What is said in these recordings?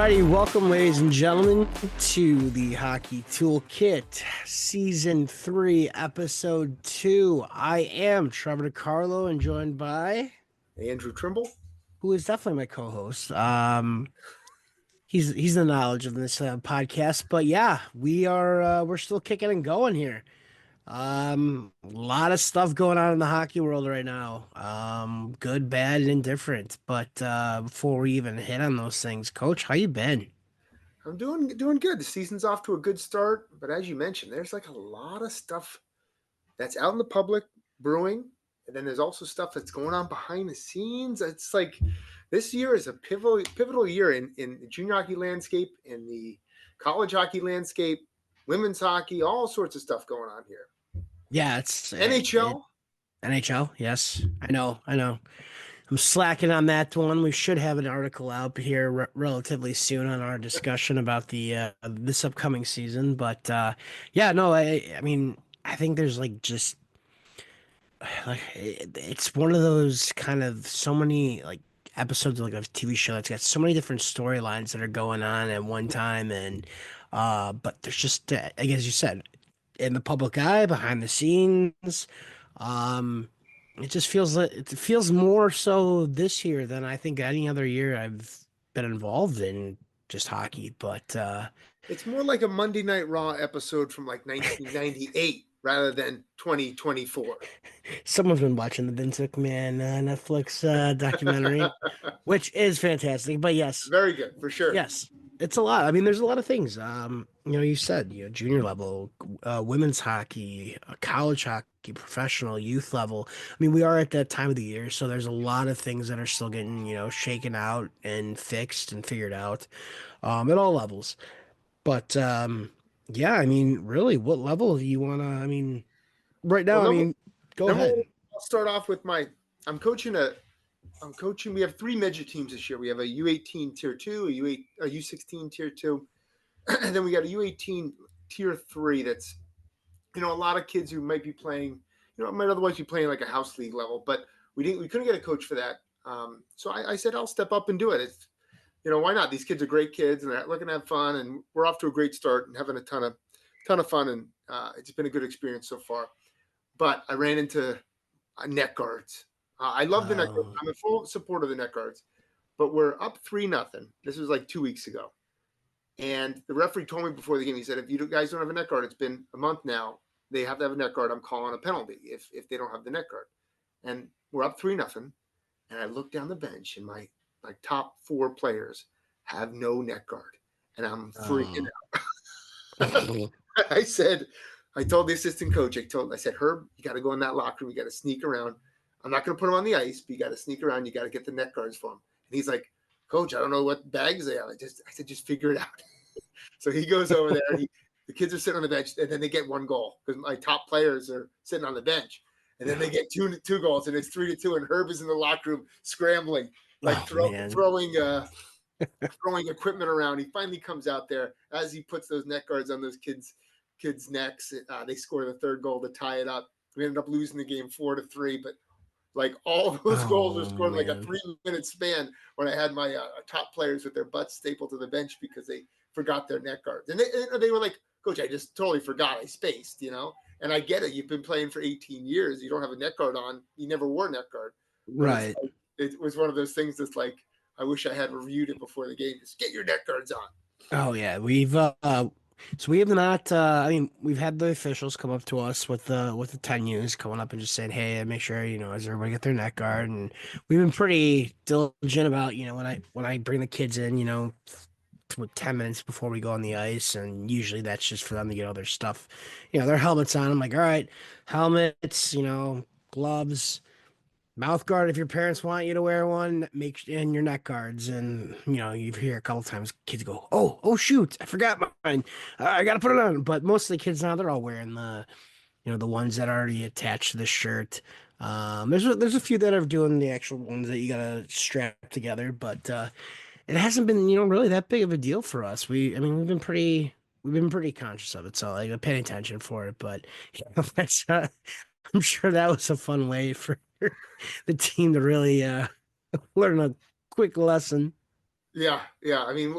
righty, welcome, ladies and gentlemen, to the Hockey Toolkit, Season 3, Episode 2. I am Trevor DiCarlo and joined by, Andrew Trimble. who is definitely my co-host. He's the knowledge of this podcast, but yeah, we're still kicking and going here. A lot of stuff going on in the hockey world right now. Good, bad, and indifferent. But before we even hit on those things, Coach, how you been? I'm doing good. The season's off to a good start, but as you mentioned, there's like a lot of stuff that's out in the public brewing, and then there's also stuff that's going on behind the scenes. It's like this year is a pivotal year in the junior hockey landscape, in the college hockey landscape, women's hockey, all sorts of stuff going on here. Yeah, it's NHL. NHL. Yes, I know. I'm slacking on that one. We should have an article out here relatively soon on our discussion about the this upcoming season. But yeah, no, I mean, I think there's like just like it's one of those kind of so many like episodes of like a TV show that's got so many different storylines that are going on at one time, and but there's just I guess you said in the public eye, behind the scenes. Um, it just feels like it feels more so this year than I think any other year I've been involved in just hockey. But It's more like a Monday Night Raw episode from like 1998 rather than 2024. someone's been watching the Vince McMahon Netflix documentary, which is fantastic. But yes, Very good, for sure. yes, it's a lot. I mean, there's a lot of things. You said, junior level, women's hockey, college hockey, professional, youth level. I mean, we are at that time of the year, so there's a lot of things that are still getting, shaken out and fixed and figured out, at all levels. But yeah, I mean, really, what level do you want to? I mean, right Well, now, I mean, go number ahead. one, I'll start off with I'm coaching we have three midget teams this year. We have a U18 tier 2, a U16 tier 2, and then we got a U18 tier 3 that's a lot of kids who might be playing, might otherwise be playing like a house league level, but we couldn't get a coach for that. So I said I'll step up and do it. It's why not? These kids are great kids and they're looking to have fun, and we're off to a great start and having a ton of fun, and it's been a good experience so far. But I ran into net guards. I love the net guards. Um, I'm in full support of the net guards, but we're up 3-0. This was like 2 weeks ago. And the referee told me before the game, he said, if you guys don't have a net guard, it's been a month now. They have to have a net guard. I'm calling a penalty if they don't have the net guard. And we're up 3-0. And I look down the bench, and my top four players have no net guard. And I'm freaking out. I told the assistant coach, I said, Herb, you got to go in that locker room. You got to sneak around. I'm not going to put him on the ice, but you got to sneak around. You got to get the net guards for him. And he's like, Coach, I don't know what bags they have. I said, just figure it out. So he goes over there, and the kids are sitting on the bench, and then they get one goal because my top players are sitting on the bench. And then they get two goals, and it's 3-2, and Herb is in the locker room scrambling, like throwing equipment around. He finally comes out there as he puts those net guards on those kids' necks. They score the third goal to tie it up. We ended up losing the game 4-3, but like all those goals were scored in like a 3-minute span when I had my top players with their butts stapled to the bench because they forgot their net guards. And they were like, Coach, I just totally forgot. I spaced, And I get it. You've been playing for 18 years. You don't have a net guard on. You never wore a net guard. right. It was one of those things that's like, I wish I had reviewed it before the game. Just get your net guards on. Oh yeah, so we have not. I mean, we've had the officials come up to us with the 10Us coming up and just saying, "Hey, make sure does everybody get their neck guard?" And we've been pretty diligent about when I bring the kids in, with 10 minutes before we go on the ice, and usually that's just for them to get all their stuff, their helmets on. I'm like, all right, helmets, gloves, mouth guard if your parents want you to wear one, make and your neck guards. And you hear a couple times kids go, oh shoot, I forgot mine. I gotta put it on. But most of the kids now, they're all wearing the ones that are already attached to the shirt. There's a few that are doing the actual ones that you gotta strap together, but it hasn't been really that big of a deal for us. We've been pretty conscious of it, so like paying attention for it. But that's I'm sure that was a fun way for the team to really learn a quick lesson. Yeah, yeah. I mean,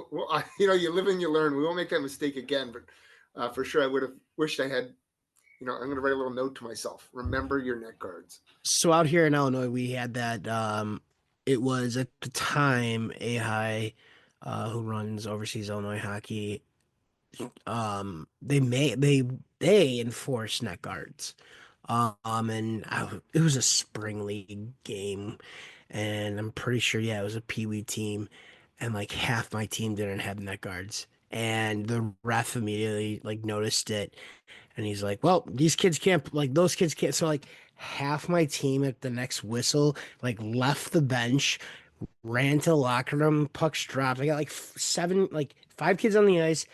you know, you live and you learn. We won't make that mistake again. But for sure, I would have wished I had. You know, I'm going to write a little note to myself. Remember your neck guards. So out here in Illinois, we had that. It was at the time A who runs overseas Illinois hockey. They enforce net guards. And it was a spring league game, and I'm pretty sure, yeah, it was a Pee Wee team, and like half my team didn't have net guards, and the ref immediately like noticed it, and he's like, "Well, these kids can't, like those kids can't." So like half my team at the next whistle like left the bench, ran to the locker room, pucks dropped. I got like seven, like five kids on the ice,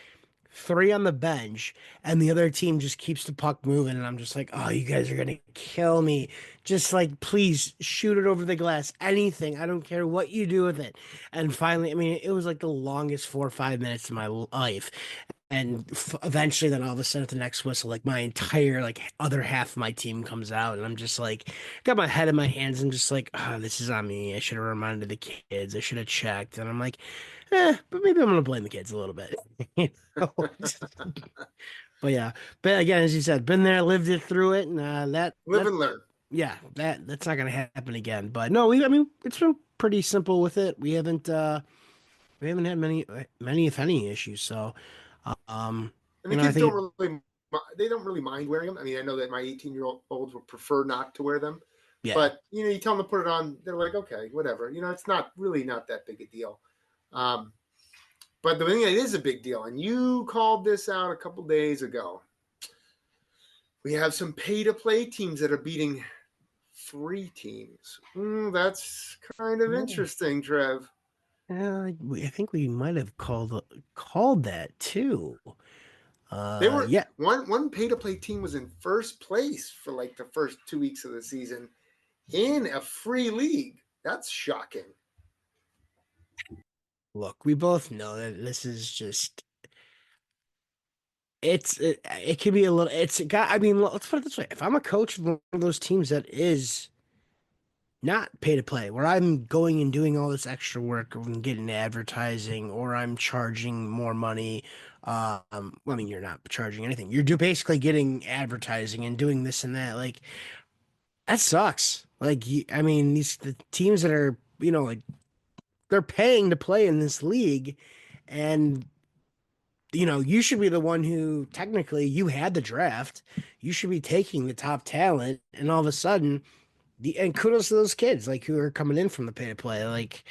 three on the bench, and the other team just keeps the puck moving, and I'm just like, oh, you guys are gonna kill me. Just like, please shoot it over the glass, anything. I don't care what you do with it. And finally, I mean, it was like the longest 4 or 5 minutes of my life. And eventually, then all of a sudden, at the next whistle, like my entire like other half of my team comes out, and I'm just like, got my head in my hands, and just like, oh, this is on me. I should have reminded the kids. I should have checked. And I'm like, but maybe I'm gonna blame the kids a little bit. You know? But yeah, but again, as you said, been there, lived it through it, and Live and learn. yeah, that's not gonna happen again. But no, I mean, it's been pretty simple with it. We haven't had many if any issues. So, um, And the I kids don't think really, they don't really mind wearing them. I mean, I know that my 18-year-olds would prefer not to wear them, yeah, but you know, you tell them to put it on, they're like, okay, whatever. You know, it's not really not that big a deal. Um, but the thing that is a big deal, and you called this out a couple days ago, we have some pay-to-play teams that are beating free teams. That's kind of yeah. interesting, Trev. I think we might have called that too. They were Yeah. one pay-to-play team was in first place for like the first 2 weeks of the season in a free league. That's shocking. Look, we both know that this is just it could be a little it's got I mean let's put it this way, if I'm a coach of one of those teams that is not pay to play, where I'm going and doing all this extra work and getting advertising, or I'm charging more money, I mean, you're not charging anything, basically getting advertising and doing this and that, like that sucks. Like I mean, the teams that are, like they're paying to play in this league, and you should be the one who technically you had the draft. You should be taking the top talent, and all of a sudden, and kudos to those kids like who are coming in from the pay to play. Like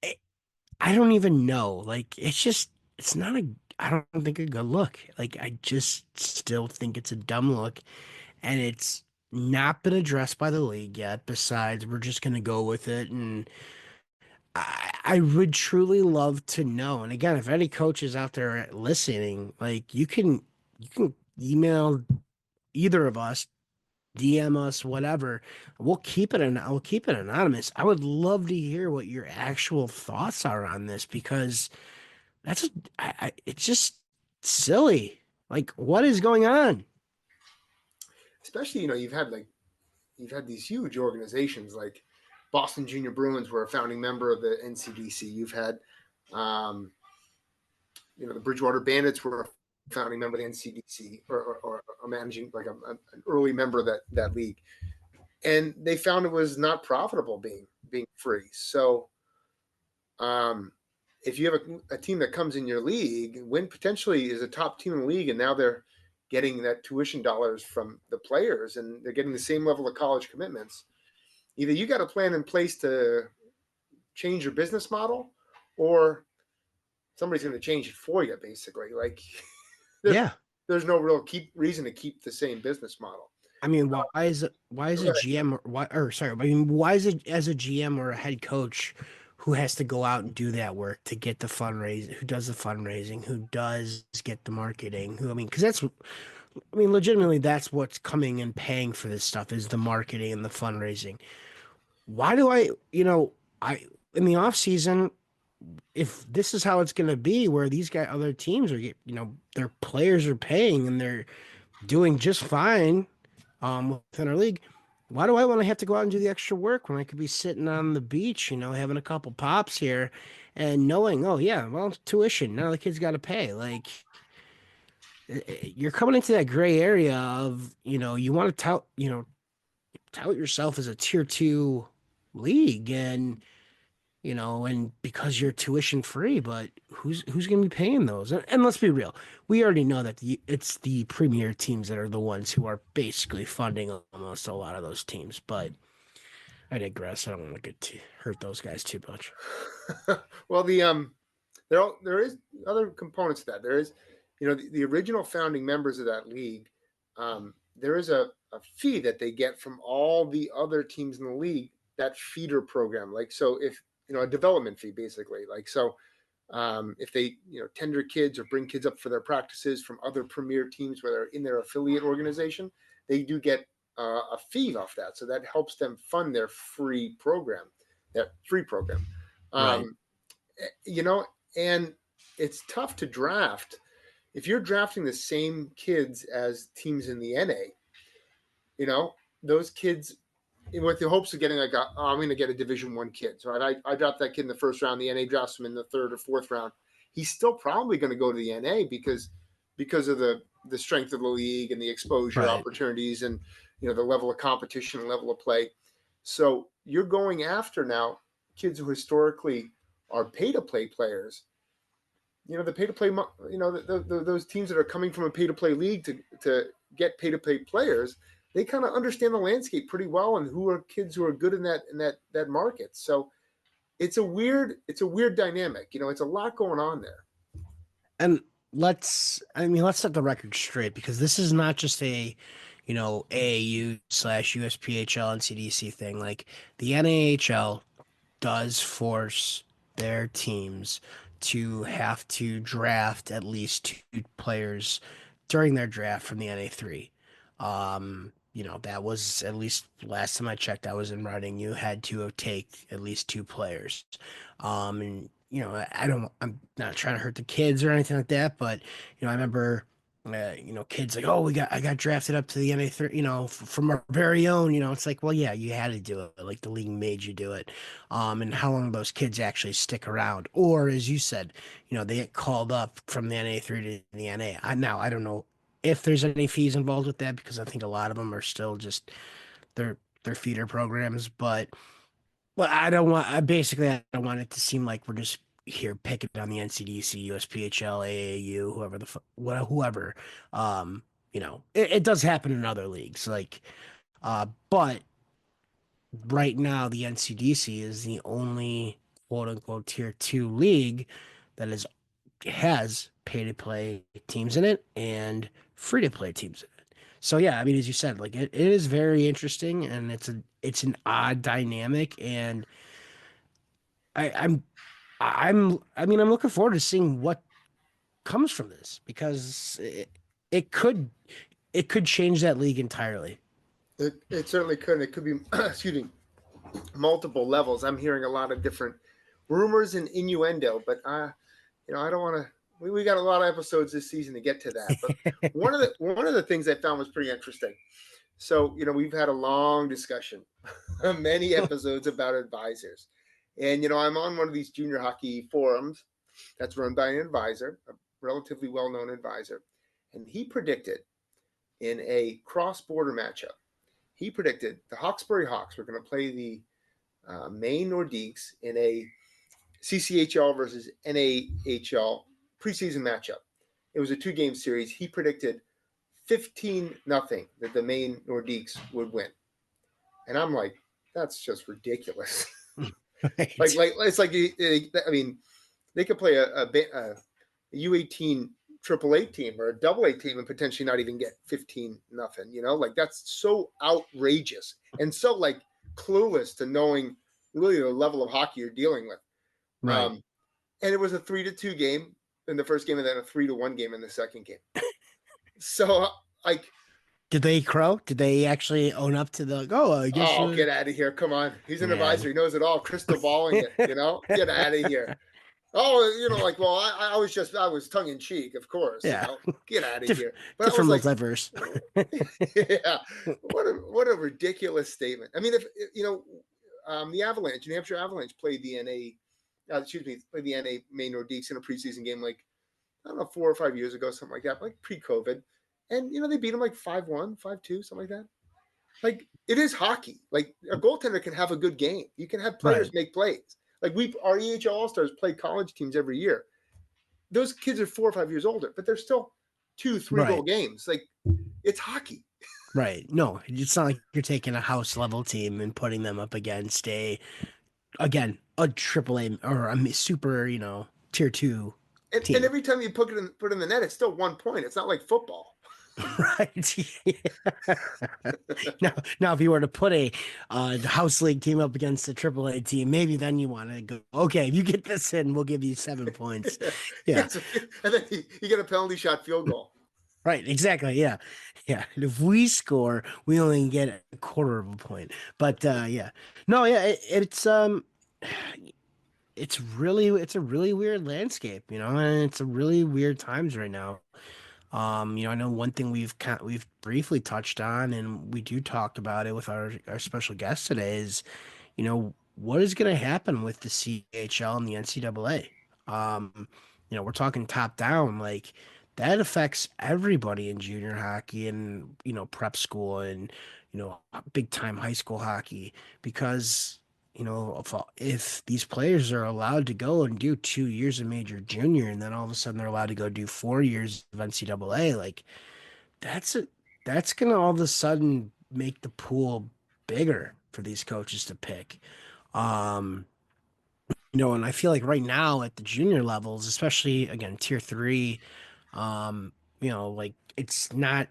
I I don't even know. Like it's not a I don't think a good look. Like I just still think it's a dumb look, and it's not been addressed by the league yet. Besides, we're just gonna go with it, and I would truly love to know. And again, if any coaches out there listening, like you can email either of us, DM us, whatever. We'll keep it anonymous. I would love to hear what your actual thoughts are on this, because that's it's just silly. Like, what is going on? Especially, you know, you've had these huge organizations like Boston Junior Bruins were a founding member of the NCDC. You've had um, you know, the Bridgewater Bandits were a founding member of the NCDC or a managing like an early member of that league. And they found it was not profitable being free. So um, if you have a team that comes in your league, win potentially is a top team in the league, and now they're getting that tuition dollars from the players, and they're getting the same level of college commitments. Either you got a plan in place to change your business model, or somebody's going to change it for you. Basically, like there, Yeah. there's no real reason to keep the same business model. I mean, why is a GM or why or sorry, I mean, why is it as a GM or a head coach who has to go out and do that work to get the fundraising, who does the fundraising, who does get the marketing, who I mean, because legitimately that's what's coming and paying for this stuff is the marketing and the fundraising. Why do I in the off season, if this is how it's going to be, where these other teams are their players are paying and they're doing just fine within our league. Why do I want to have to go out and do the extra work when I could be sitting on the beach, having a couple pops here and knowing, oh yeah, well, tuition, now the kid's got to pay. Like you're coming into that gray area of, you want to tout yourself as a tier 2 league, and because you're tuition free, but who's going to be paying those? And let's be real, we already know that it's the premier teams that are the ones who are basically funding almost a lot of those teams. But I digress. I don't want to hurt those guys too much. Well, there is other components to that. There is, the original founding members of that league. There is a fee that they get from all the other teams in the league. That feeder program, like so, if a development fee, basically, like so. If they tender kids or bring kids up for their practices from other premier teams where they're in their affiliate organization, they do get a fee off that. So that helps them fund their free program, that free program. Right. Um, you know, and it's tough to draft if you're drafting the same kids as teams in the NA. Those kids with the hopes of getting like I'm going to get a Division 1 kid. So I dropped that kid in the first round. The NA drafts him in the third or fourth round. He's still probably going to go to the NA because of the strength of the league and the exposure Right. opportunities and the level of competition and level of play. So you're going after now kids who historically are pay to play players. The pay to play, those teams that are coming from a pay to play league to get pay to play players, they kind of understand the landscape pretty well and who are kids who are good in that market. So it's a weird dynamic. It's a lot going on there. And let's set the record straight, because this is not just a, AAU/USPHL and CDC thing. Like the NAHL does force their teams to have to draft at least 2 players during their draft from the NA3. That was, at least last time I checked, that was in writing. You had to take at least 2 players. And I'm not trying to hurt the kids or anything like that, but I remember kids like, oh, I got drafted up to the NA3, from our very own, it's like, well, yeah, you had to do it. Like the league made you do it. And how long those kids actually stick around, or as you said, they get called up from the NA3 to the NA. I don't know if there's any fees involved with that, because I think a lot of them are still just their feeder programs, but I don't want it to seem like we're just here picking on the NCDC, USPHL, AAU, whoever. It does happen in other leagues. But right now the NCDC is the only quote unquote tier 2 league that has pay to play teams in it and free to play teams in it. So yeah, I mean, as you said, like it is very interesting, and it's an odd dynamic, and I, I'm looking forward to seeing what comes from this, because it could it could change that league entirely. It certainly could. It could be excuse me, multiple levels. I'm hearing a lot of different rumors and innuendo, but I don't want to. We got a lot of episodes this season to get to that. But one of the things I found was pretty interesting. So we've had a long discussion, many episodes about advisors, and I'm on one of these junior hockey forums that's run by an advisor, a relatively well-known advisor, and he predicted in a cross-border matchup. He predicted the Hawkesbury Hawks were going to play the Maine Nordiques in a CCHL versus NAHL preseason matchup. It was a 2-game series. He predicted 15-0 that the Maine Nordiques would win. And I'm like, that's just ridiculous. Right. It's like, I mean, they could play a U18 AAA team or a AA team and potentially not even get 15-0. Like that's so outrageous and so like clueless to knowing really the level of hockey you're dealing with. Right. And it was a 3-2 game in the first game and then a 3-1 game in the second game. So like, Did they crow? Did they actually own up to oh, I guess oh, get out of here. Come on. He's an yeah. advisor. He knows it all. Crystal balling it, get out of here. Oh, like, well, I was tongue in cheek, of course, Yeah. get out of Diff here. But I was Different like, multiverse. yeah, what a ridiculous statement. I mean, if the Avalanche, New Hampshire Avalanche played the NA played the NA May Nordiques in a preseason game like I don't know 4 or 5 years ago, something like that, like pre-COVID, and they beat them like 5-1, 5-2, something like that. Like it is hockey. Like a goaltender can have a good game. You can have players Right. make plays. Like our EHL All Stars play college teams every year. Those kids are 4 or 5 years older, but they're still 2, 3 goal Right. games. Like it's hockey. Right. No, it's not like you're taking a house level team and putting them up against a triple A or a super, tier two And team. every time you put in the net, it's still 1 point. It's not like football. Right. Now, if you were to put a house league team up against a triple A team, maybe then you want to go, okay, if you get this in, we'll give you 7 points. Yeah. And then you get a penalty shot field goal. Right, exactly. Yeah. Yeah. And if we score, we only get a quarter of a point. But yeah. No, yeah, it's a really weird landscape, and it's a really weird times right now. I know one thing we've briefly touched on, and we do talk about it with our special guest today is, what is going to happen with the CHL and the NCAA? We're talking top down, like that affects everybody in junior hockey and, prep school and, big time high school hockey because, if these players are allowed to go and do 2 years of major junior and then all of a sudden they're allowed to go do 4 years of NCAA, like that's a that's gonna all of a sudden make the pool bigger for these coaches to pick. Um, and I feel like right now at the junior levels, especially again tier three, like it's not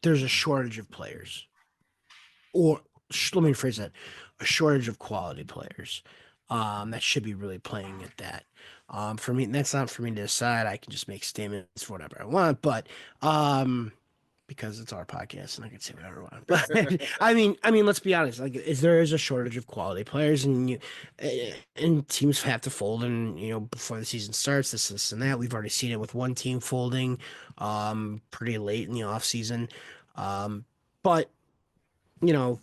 there's a shortage of players. Or let me rephrase that, a shortage of quality players that should be really playing at that. For me, that's not for me to decide. I can just make statements for whatever I want, but because it's our podcast and I can say whatever I want. But I mean, let's be honest. Like, there is a shortage of quality players, and teams have to fold, and before the season starts, this, and that. We've already seen it with one team folding, pretty late in the off season, but you know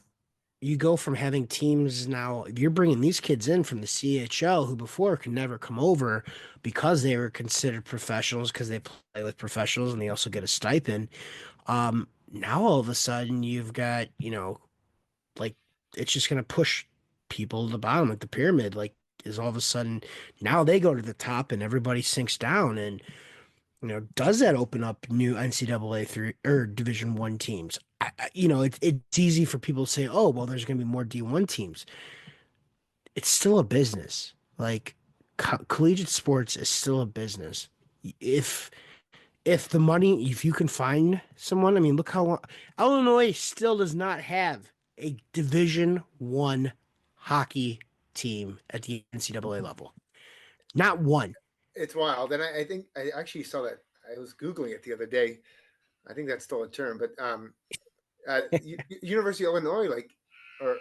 you go from having teams now, if you're bringing these kids in from the CHL who before could never come over because they were considered professionals because they play with professionals and they also get a stipend. Now all of a sudden you've got, like it's just going to push people to the bottom, like the pyramid, like is all of a sudden now they go to the top and everybody sinks down. And does that open up new NCAA three or Division One teams? It's easy for people to say, "Oh, well, there's going to be more D1 teams." It's still a business. Like collegiate sports is still a business. If if you can find someone, I mean, look how long Illinois still does not have a Division One hockey team at the NCAA level. Not one. It's wild. And I think I actually saw that. I was Googling it the other day. I think that's still a term, but University of Illinois, like, or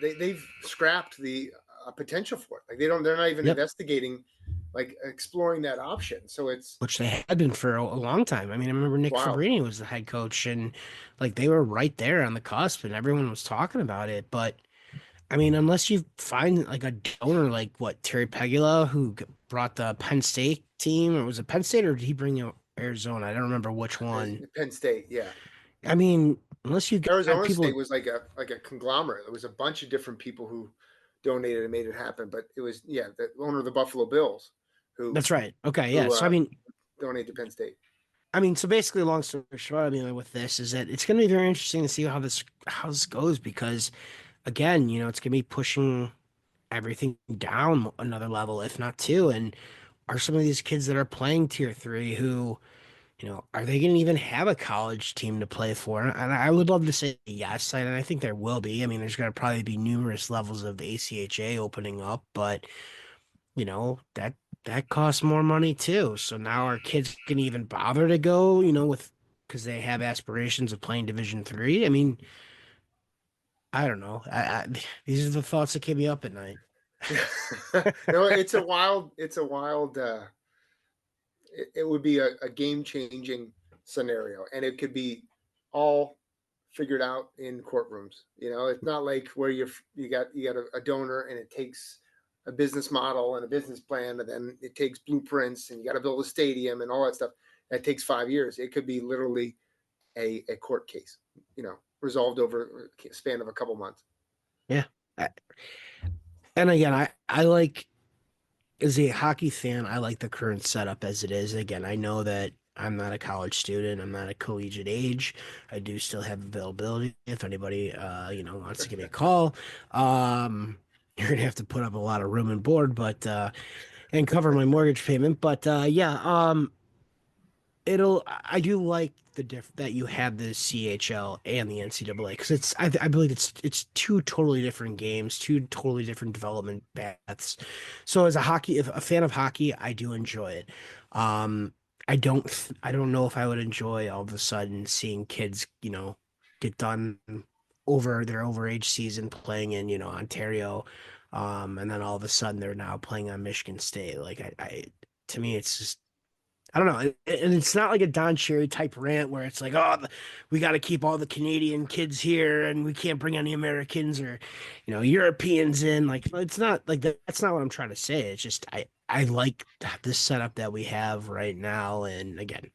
they've scrapped the potential for it. Like they're not even Yep. investigating, like exploring that option. So it's Which they had been for a long time. I mean, I remember Nick wild. Fabrini was the head coach, and like they were right there on the cusp, and everyone was talking about it. But I mean, unless you find like a donor like what Terry Pegula, who brought the Penn State team, or was it Penn State or did he bring Arizona? I don't remember which one. Penn State, yeah. I mean, unless you've got Arizona State people. was like a conglomerate. There was a bunch of different people who donated and made it happen. But it was the owner of the Buffalo Bills who That's right. Okay, yeah. who So donated to Penn State. so basically, long story short, I mean, like, with this is that it's going to be very interesting to see how this goes because, again, it's going to be pushing everything down another level, if not two. And are some of these kids that are playing tier three who, are they going to even have a college team to play for? And I would love to say yes, and I think there will be. I mean, there's going to probably be numerous levels of ACHA opening up, but that costs more money too. So now our kids can even bother to go, with because they have aspirations of playing Division three. I mean, I don't know. These are the thoughts that keep me up at night. No, it's a wild. It would be a game changing scenario, and it could be all figured out in courtrooms. It's not like where you got a donor and it takes a business model and a business plan, and then it takes blueprints, and you got to build a stadium and all that stuff. That takes 5 years. It could be literally a court case, resolved over a span of a couple months. Yeah. I- And again, I like, as a hockey fan, I like the current setup as it is. Again, I know that I'm not a college student. I'm not a collegiate age. I do still have availability if anybody, wants to give me a call. You're gonna have to put up a lot of room and board, but and cover my mortgage payment. But yeah, I do like the that you have the CHL and the NCAA because I believe it's two totally different games, two totally different development paths. So as if a fan of hockey, I do enjoy it. Um, I don't know if I would enjoy all of a sudden seeing kids, get done over their overage season playing in, Ontario, and then all of a sudden they're now playing on Michigan State. Like to me, it's just, I don't know. And it's not like a Don Cherry type rant where it's like, oh, we got to keep all the Canadian kids here and we can't bring any Americans or, Europeans in. Like, it's not like that. That's not what I'm trying to say. It's just, I like this setup that we have right now. And again,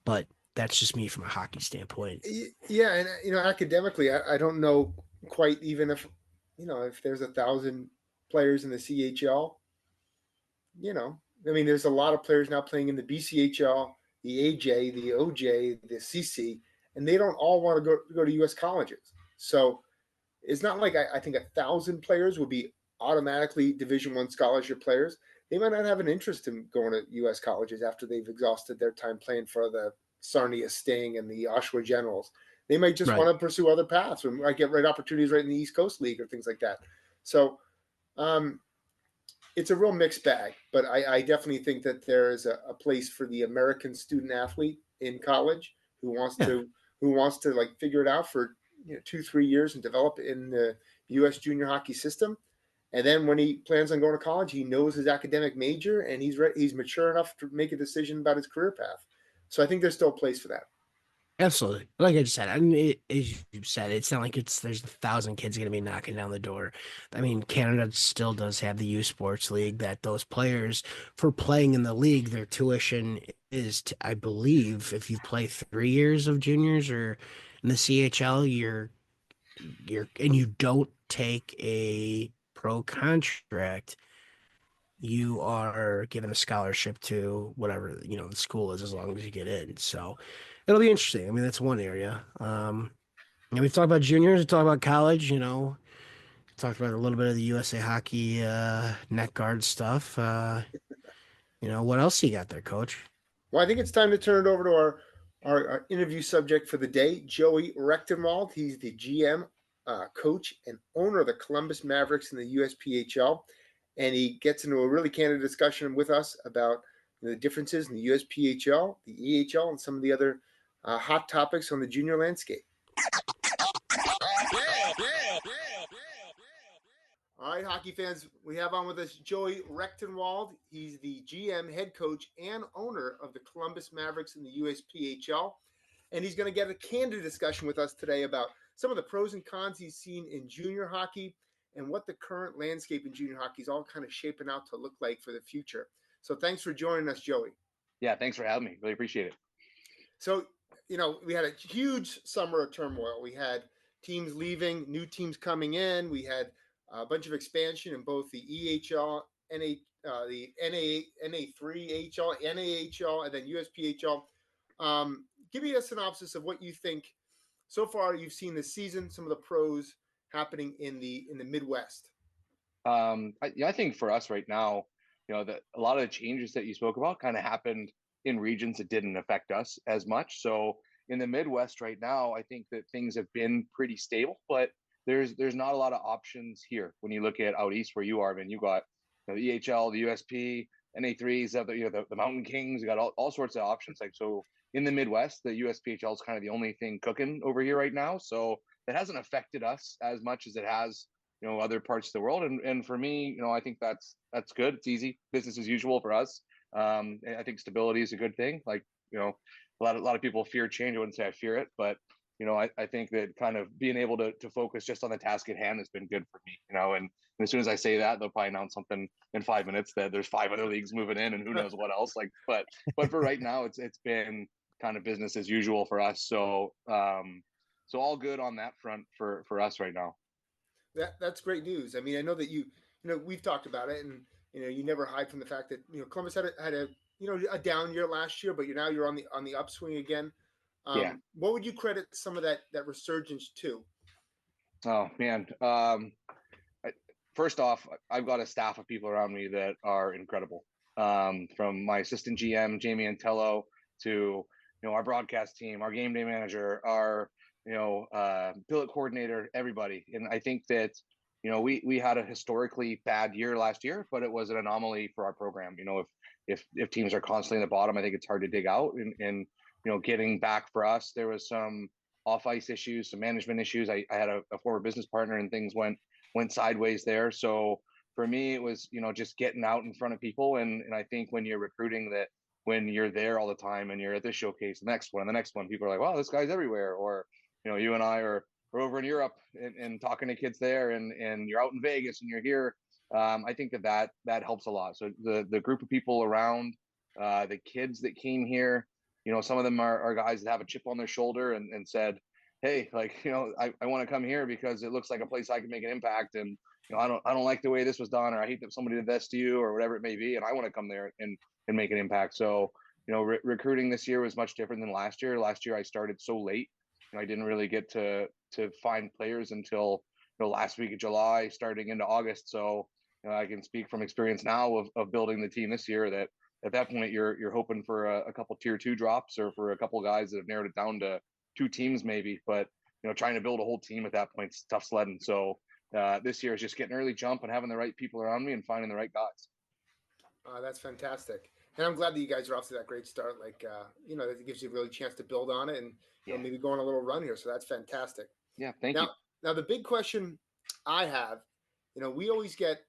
but that's just me from a hockey standpoint. Yeah, and academically, I don't know quite even if there's 1,000 players in the CHL. I mean, there's a lot of players now playing in the BCHL, the AJ, the OJ, the CC, and they don't all want to go to U.S. colleges. So it's not like I think 1,000 players would be automatically Division One scholarship players. They might not have an interest in going to U.S. colleges after they've exhausted their time playing for the Sarnia Sting and the Oshawa Generals. They might just Right. want to pursue other paths and might get opportunities right in the East Coast League or things like that. So um, it's a real mixed bag, but I definitely think that there is a place for the American student athlete in college who wants Yeah. to like figure it out for 2-3 years and develop in the U.S. junior hockey system. And then when he plans on going to college, he knows his academic major and he's mature enough to make a decision about his career path. So I think there's still a place for that. Absolutely. Like I just said, I mean, as you said, it's not like there's 1,000 kids going to be knocking down the door. I mean, Canada still does have the U Sports League that those players, for playing in the league, their tuition is, I believe, if you play 3 years of juniors or in the CHL, and you don't take a pro contract, you are given a scholarship to whatever, the school is as long as you get in. So it'll be interesting. I mean, that's one area. We've talked about juniors, we talked about college, talked about a little bit of the USA Hockey net guard stuff. What else you got there, coach? Well, I think it's time to turn it over to our interview subject for the day, Joey Recktenwald. He's the GM, coach, and owner of the Columbus Mavericks in the USPHL. And he gets into a really candid discussion with us about the differences in the USPHL, the EHL, and some of the other hot topics on the junior landscape. All right, hockey fans, we have on with us Joey Recktenwald. He's the GM, head coach, and owner of the Columbus Mavericks in the USPHL. And he's going to get a candid discussion with us today about some of the pros and cons he's seen in junior hockey and what the current landscape in junior hockey is all kind of shaping out to look like for the future. So thanks for joining us, Joey. Yeah, thanks for having me. Really appreciate it. So, we had a huge summer of turmoil. We had teams leaving, new teams coming in. We had a bunch of expansion in both the EHL, the NA3HL, NAHL, and then USPHL. Give me a synopsis of what you think so far you've seen this season, some of the pros happening in the Midwest. I think for us right now, that a lot of the changes that you spoke about kind of happened in regions that didn't affect us as much. So in the Midwest right now, I think that things have been pretty stable, but there's not a lot of options here. When you look at out east where you are, man, you got the EHL, the USP, NA3s, the Mountain Kings, you got all sorts of options. Like, so in the Midwest, the USPHL is kind of the only thing cooking over here right now. So it hasn't affected us as much as it has other parts of the world. And for me, I think that's good. It's easy, business as usual for us. I think stability is a good thing. Like, a lot of people fear change. I wouldn't say I fear it, but I think that kind of being able to focus just on the task at hand has been good for me, and as soon as I say that, they'll probably announce something in 5 minutes that there's 5 other leagues moving in and who knows what else. But for right now, it's been kind of business as usual for us. So all good on that front for us right now. That's great news. I mean, I know that we've talked about it, and you never hide from the fact that Columbus had a a down year last year, but you're on the upswing again. Yeah. What would you credit some of that resurgence to? Oh man. First off, I've got a staff of people around me that are incredible. From my assistant GM, Jamie Antello, to our broadcast team, our game day manager, our billet coordinator, everybody. And I think that we had a historically bad year last year, but it was an anomaly for our program. If teams are constantly in the bottom, I think it's hard to dig out. And getting back for us, there was some off ice issues, some management issues. I had a former business partner, and things went sideways there. So for me, it was just getting out in front of people. And I think when you're recruiting, that when you're there all the time and you're at this showcase, the next one, and the next one, people are like, wow, this guy's everywhere. Or you and I are over in Europe and talking to kids there, and you're out in Vegas and you're here. I think that helps a lot. So the group of people around, the kids that came here, some of them are guys that have a chip on their shoulder and said, hey, I want to come here because it looks like a place I can make an impact. And, I don't like the way this was done, or I hate that somebody did this to you, or whatever it may be. And I want to come there and make an impact. So, recruiting this year was much different than last year. Last year I started so late. I didn't really get to find players until last week of July, starting into August. So I can speak from experience now of building the team this year, that at that point you're hoping for a couple tier 2 drops, or for a couple of guys that have narrowed it down to 2 teams maybe. But trying to build a whole team at that point is tough sledding. So this year is just getting early jump and having the right people around me and finding the right guys. That's fantastic. And I'm glad that you guys are off to that great start. That gives you a really chance to build on it and maybe go on a little run here. So that's fantastic. Yeah, thank you. Now the big question I have, we always get,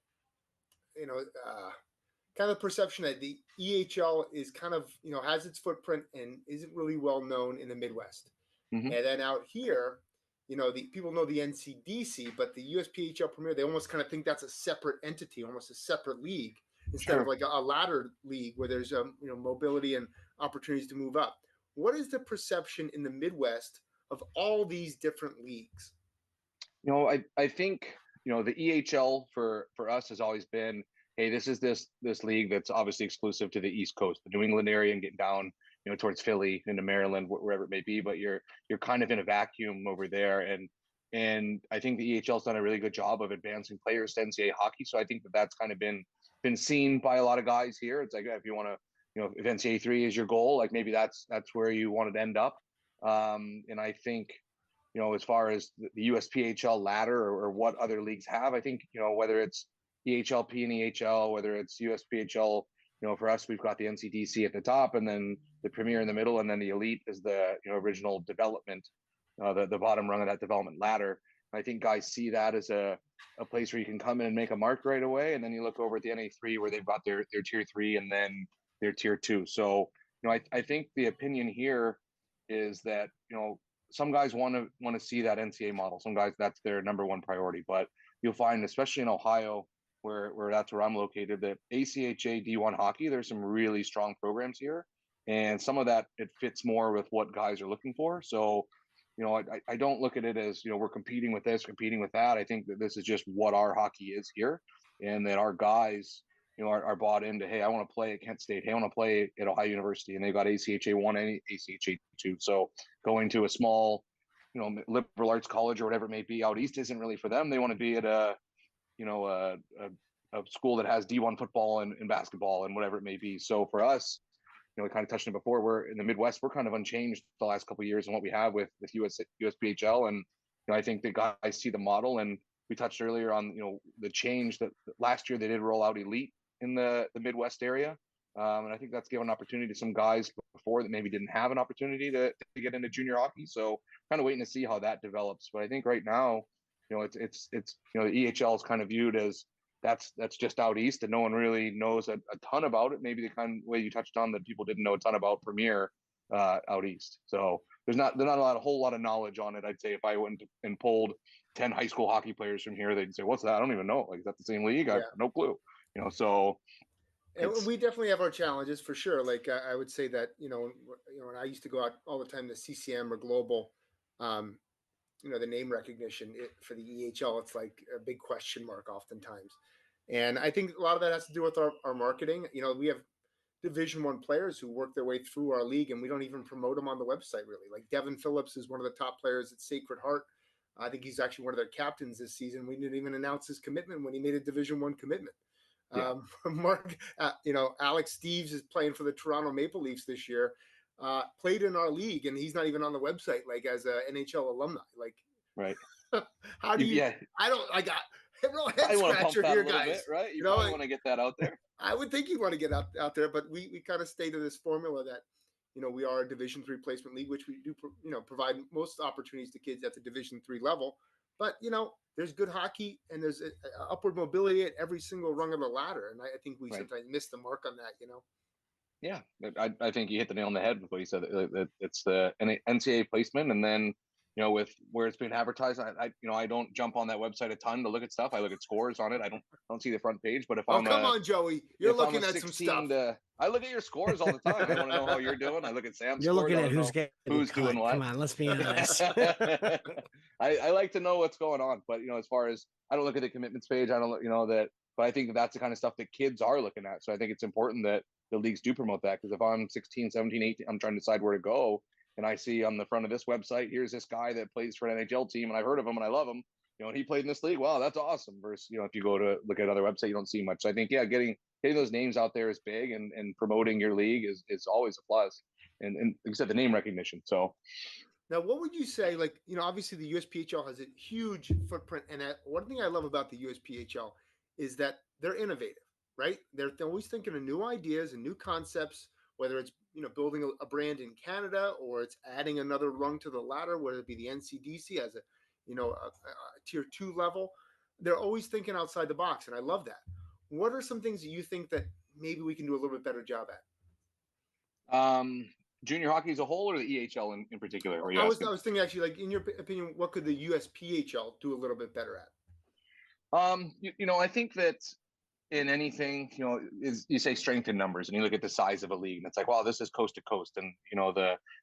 kind of the perception that the EHL is kind of, has its footprint and isn't really well known in the Midwest. Mm-hmm. And then out here, the people know the NCDC, but the USPHL Premier, they almost kind of think that's a separate entity, almost a separate league, instead of like a ladder league where there's mobility and opportunities to move up. What is the perception in the Midwest of all these different leagues? I think the EHL for us has always been, hey, this is this league that's obviously exclusive to the East Coast, the New England area, and getting down towards Philly, into Maryland, wherever it may be. But you're kind of in a vacuum over there, and I think the EHL's done a really good job of advancing players to NCAA hockey. So I think that's kind of been seen by a lot of guys here. It's like, if you want to, if NCAA 3 is your goal, like maybe that's where you want to end up. And I think as far as the USPHL ladder, or what other leagues have, I think whether it's EHLP and EHL, whether it's USPHL, for us, we've got the NCDC at the top, and then the Premier in the middle, and then the Elite is the original development, the bottom rung of that development ladder. I think guys see that as a place where you can come in and make a mark right away, and then you look over at the NA3 where they've got their tier 3 and then their tier 2. So I think the opinion here is that some guys want to see that NCAA model. Some guys, that's their number one priority. But you'll find, especially in Ohio, where that's where I'm located, that ACHA D1 hockey, there's some really strong programs here, and some of that, it fits more with what guys are looking for. So I don't look at it as we're competing with this, competing with that. I think that this is just what our hockey is here, and that our guys are bought into, hey, I want to play at Kent State, hey, I want to play at Ohio University, and they've got ACHA 1 and ACHA 2. So going to a small liberal arts college or whatever it may be out east isn't really for them. They want to be at a school that has D1 football and basketball and whatever it may be. So for us, we kind of touched on it before, we're in the Midwest, we're kind of unchanged the last couple of years in what we have with USPHL. And I think the guys see the model, and we touched earlier on the change that last year they did roll out Elite in the Midwest area. And I think that's given an opportunity to some guys before that maybe didn't have an opportunity to get into junior hockey. So kind of waiting to see how that develops. But I think right now, it's the EHL is kind of viewed as that's just out east, and no one really knows a ton about it. Maybe the kind of way you touched on, that people didn't know a ton about Premier out east. So there's not a whole lot of knowledge on it. I'd say if I went and pulled 10 high school hockey players from here, they'd say, "What's that? I don't even know. Like, is that the same league? I have no clue." So and we definitely have our challenges for sure. Like I would say that when I used to go out all the time to CCM or Global, the name recognition for the EHL, it's like a big question mark oftentimes. And I think a lot of that has to do with our marketing. We have Division I players who work their way through our league, and we don't even promote them on the website really. Like Devin Phillips is one of the top players at Sacred Heart. I think he's actually one of their captains this season. We didn't even announce his commitment when he made a Division I commitment. Yeah. Mark, Alex Steves is playing for the Toronto Maple Leafs this year. Played in our league, and he's not even on the website, like as a NHL alumni. Like, right? How do you? Yeah. I don't. I got a real head I want to pump scratcher that here, a little guys. bit, right? You probably want to get that out there. I would think you want to get out there, but we kind of stay to this formula that we are a Division III placement league, which we do provide most opportunities to kids at the Division III level. But there's good hockey and there's upward mobility at every single rung of the ladder, and I think we sometimes miss the mark on that. Yeah, I think you hit the nail on the head with what you said. It's the NCAA placement, and then with where it's being advertised, I don't jump on that website a ton to look at stuff. I look at scores on it. I don't see the front page. But if come on, Joey, you're looking at some stuff. I look at your scores all the time. I want to know how you're doing. I look at Sam's. You're scores. looking at who's doing what. Come on, let's be honest. I like to know what's going on, but as far as I don't look at the commitments page. I don't that, but I think that's the kind of stuff that kids are looking at. So I think it's important that the leagues do promote that, because if I'm 16, 17, 18, I'm trying to decide where to go, and I see on the front of this website, here's this guy that plays for an NHL team, and I've heard of him and I love him, and he played in this league. Wow, that's awesome. Versus, if you go to look at other websites, you don't see much. So I think, getting those names out there is big, and promoting your league is always a plus. And like you said, the name recognition. So now, what would you say? Like, obviously the USPHL has a huge footprint, and one thing I love about the USPHL is that they're innovative. Right? They're always thinking of new ideas and new concepts, whether it's, building a brand in Canada or it's adding another rung to the ladder, whether it be the NCDC as a tier 2 level. They're always thinking outside the box. And I love that. What are some things that you think that maybe we can do a little bit better job at? Junior hockey as a whole, or the EHL in particular? I was thinking, actually, like, in your opinion, what could the USPHL do a little bit better at? I think that in anything, is you say strength in numbers, and you look at the size of a league, and it's like, wow, this is coast to coast. And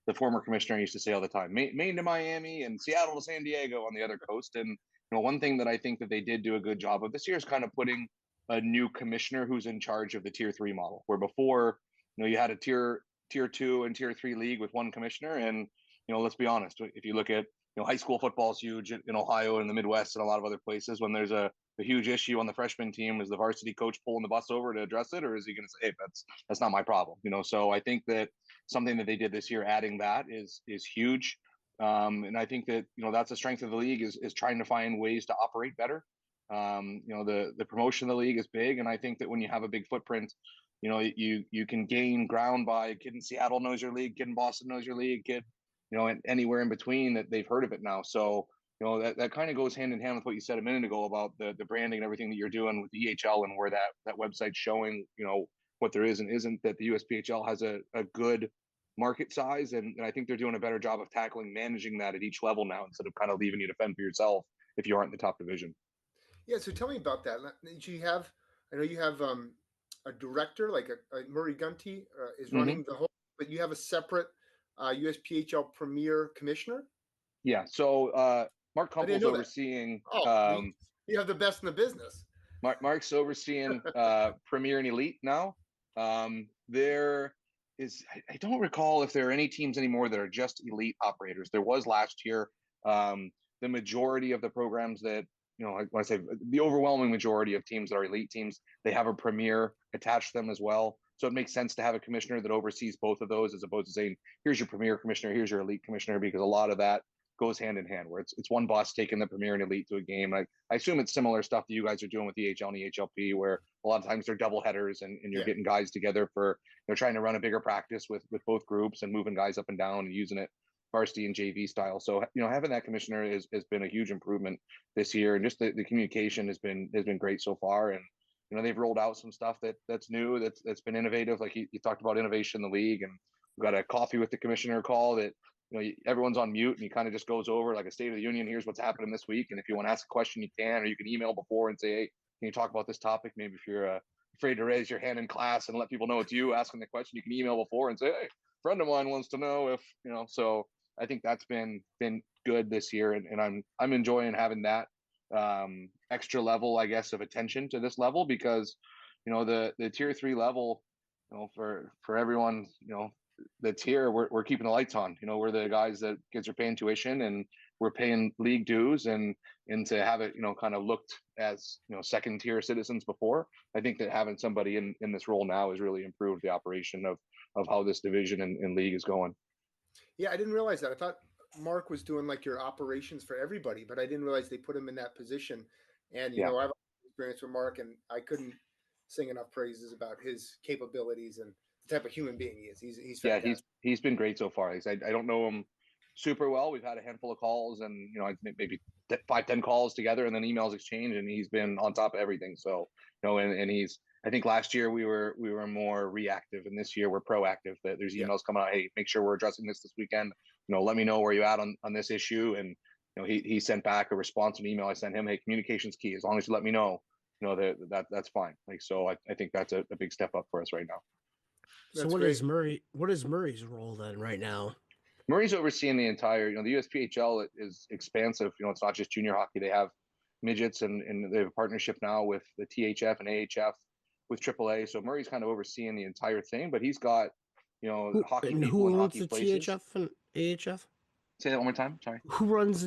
the former commissioner used to say all the time, Maine to Miami and Seattle to San Diego on the other coast. And one thing that I think that they did do a good job of this year is kind of putting a new commissioner who's in charge of the tier 3 model, where before you had a tier 2 and tier 3 league with one commissioner. And let's be honest, if you look at high school football is huge in Ohio and the Midwest and a lot of other places. When there's a huge issue on the freshman team, is the varsity coach pulling the bus over to address it, or is he going to say, hey, that's not my problem? So I think that something that they did this year, adding that, is huge. And I think that that's a strength of the league, is trying to find ways to operate better. The promotion of the league is big, and I think that when you have a big footprint, you can gain ground by a kid in Seattle knows your league, kid in Boston knows your league, kid and anywhere in between that they've heard of it now. So that kind of goes hand in hand with what you said a minute ago about the branding and everything that you're doing with the EHL, and where that website's showing what there is and isn't, that the USPHL has a good market size, and I think they're doing a better job of managing that at each level now, instead of kind of leaving you to fend for yourself if you aren't in the top division. Yeah, so tell me about that. I know you have a director, like a Murray Gunty is running the whole, but you have a separate USPHL Premier Commissioner? Yeah, so Mark Kumpel's overseeing. You have the best in the business. Mark's overseeing Premier and Elite now. There is, I don't recall if there are any teams anymore that are just Elite operators. There was last year. The majority of the programs that, I want to say the overwhelming majority of teams that are Elite teams, they have a Premier attached to them as well. So it makes sense to have a commissioner that oversees both of those, as opposed to saying, here's your Premier commissioner, here's your Elite commissioner, because a lot of that goes hand in hand, where it's one boss taking the Premier and Elite to a game. I assume it's similar stuff that you guys are doing with the EHL and EHLP, where a lot of times they're double headers, and you're getting guys together for, trying to run a bigger practice with both groups, and moving guys up and down and using it varsity and JV style. So having that commissioner has been a huge improvement this year, and just the communication has been great so far. And they've rolled out some stuff that's new, that's been innovative. Like you talked about innovation in the league, and we've got a coffee with the commissioner call that everyone's on mute and he kind of just goes over like a State of the Union. Here's what's happening this week. And if you want to ask a question, you can, or you can email before and say, hey, can you talk about this topic? Maybe if you're afraid to raise your hand in class and let people know it's you asking the question, you can email before and say, hey, a friend of mine wants to know if, so I think that's been good this year. And I'm enjoying having that extra level, I guess, of attention to this level, because, the tier 3 level, for everyone, that's here, we're keeping the lights on. We're the guys that kids are paying tuition and we're paying league dues, and to have it, kind of looked as, second tier citizens before. I think that having somebody in this role now has really improved the operation of how this division and league is going. Yeah, I didn't realize that. I thought Mark was doing like your operations for everybody, but I didn't realize they put him in that position. And I have experience with Mark, and I couldn't sing enough praises about his capabilities and the type of human being he is. He's fantastic. He's been great so far. I don't know him super well. We've had a handful of calls, and maybe 5-10 calls together, and then emails exchanged, and he's been on top of everything. So and he's, I think last year we were more reactive, and this year we're proactive. That there's emails coming out, hey, make sure we're addressing this weekend. Let me know where you're at on this issue. And he sent back a response to an email I sent him. Hey, communication's key. As long as you let me know, that's fine. So I think that's a big step up for us right now. So what is Murray's role then right now? Murray's overseeing the entire, the USPHL is expansive. It's not just junior hockey. They have midgets, and they have a partnership now with the THF and AHF with AAA. So Murray's kind of overseeing the entire thing, but he's got, hockey people and hockey places. Who owns the THF and AHF? Say that one more time. Sorry. Who owns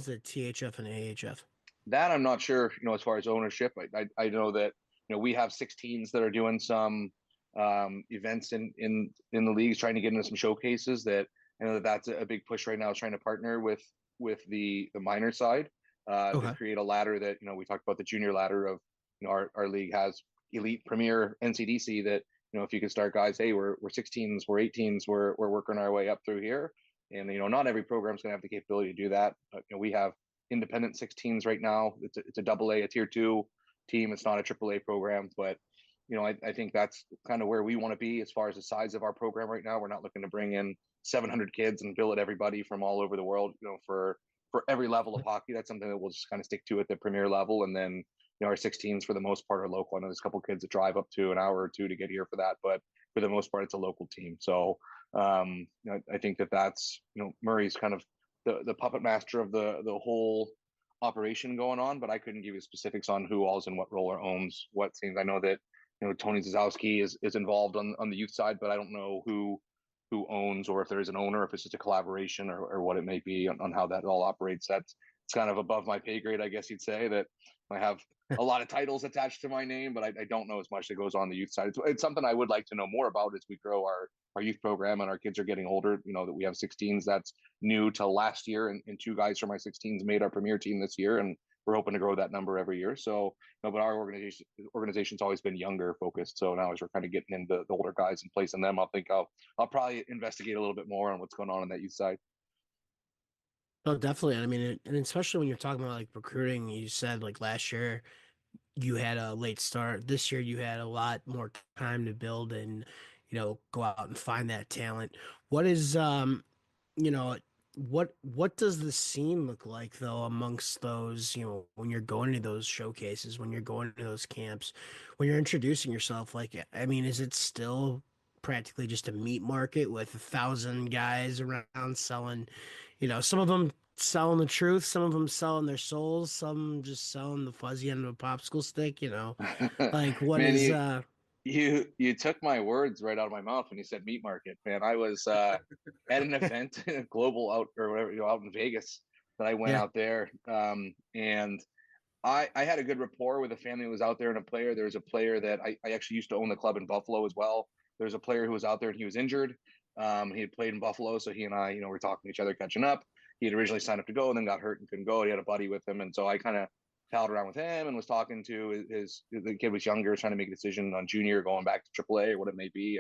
the THF and AHF? That I'm not sure, as far as ownership. I know that, we have 16s that are doing some events in the leagues, trying to get into some showcases. That I know that's a big push right now, is trying to partner with the minor side to create a ladder that, we talked about the junior ladder of, our league has elite premier NCDC that, if you can start guys, hey, we're 16s, we're 18s, we're working our way up through here. And, not every program's going to have the capability to do that. But, we have independent 16s right now. It's a AA, a tier 2 team. It's not a AAA program, but I think that's kind of where we want to be as far as the size of our program right now. We're not looking to bring in 700 kids and bill at everybody from all over the world, for every level of hockey. That's something that we'll just kind of stick to at the premier level. And then, our 16s for the most part are local. I know there's a couple of kids that drive up to an hour or two to get here for that, but for the most part, it's a local team. So I think that's, Murray's kind of the puppet master of the whole operation going on, but I couldn't give you specifics on who all's in what role or owns what teams. I know that, Tony Zazowski is involved on the youth side, but I don't know who owns, or if there is an owner, if it's just a collaboration or what it may be on how that all operates. It's kind of above my pay grade, I guess you'd say. That I have a lot of titles attached to my name, but I don't know as much that goes on the youth side. It's something I would like to know more about as we grow our youth program and our kids are getting older. That we have 16s. That's new to last year, and 2 guys from our 16s made our premier team this year, and we're hoping to grow that number every year. So, but our organization's always been younger focused. So now as we're kind of getting into the older guys and placing them, I'll probably investigate a little bit more on what's going on that youth side. Oh, definitely. I mean, and especially when you're talking about like recruiting, you said like last year you had a late start. This year you had a lot more time to build and, go out and find that talent. What is, you know, what does the scene look like though amongst those, when you're going to those showcases, when you're going to those camps, when you're introducing yourself? Like, I mean, is it still practically just a meat market with 1,000 guys around selling, some of them selling the truth, some of them selling their souls, some just selling the fuzzy end of a popsicle stick, like what Man, is you took my words right out of my mouth when you said meat market, man. I was at an event, global out or whatever, out in Vegas, that I went out there, and I had a good rapport with a family who was out there and a player. There was a player that I actually used to own the club in Buffalo as well. There's a player who was out there and he was injured. He had played in Buffalo, so he and I, were talking to each other, catching up. He had originally signed up to go and then got hurt and couldn't go. He had a buddy with him, and so I kind of palled around with him and was talking to the kid was younger, trying to make a decision on junior, going back to AAA or what it may be.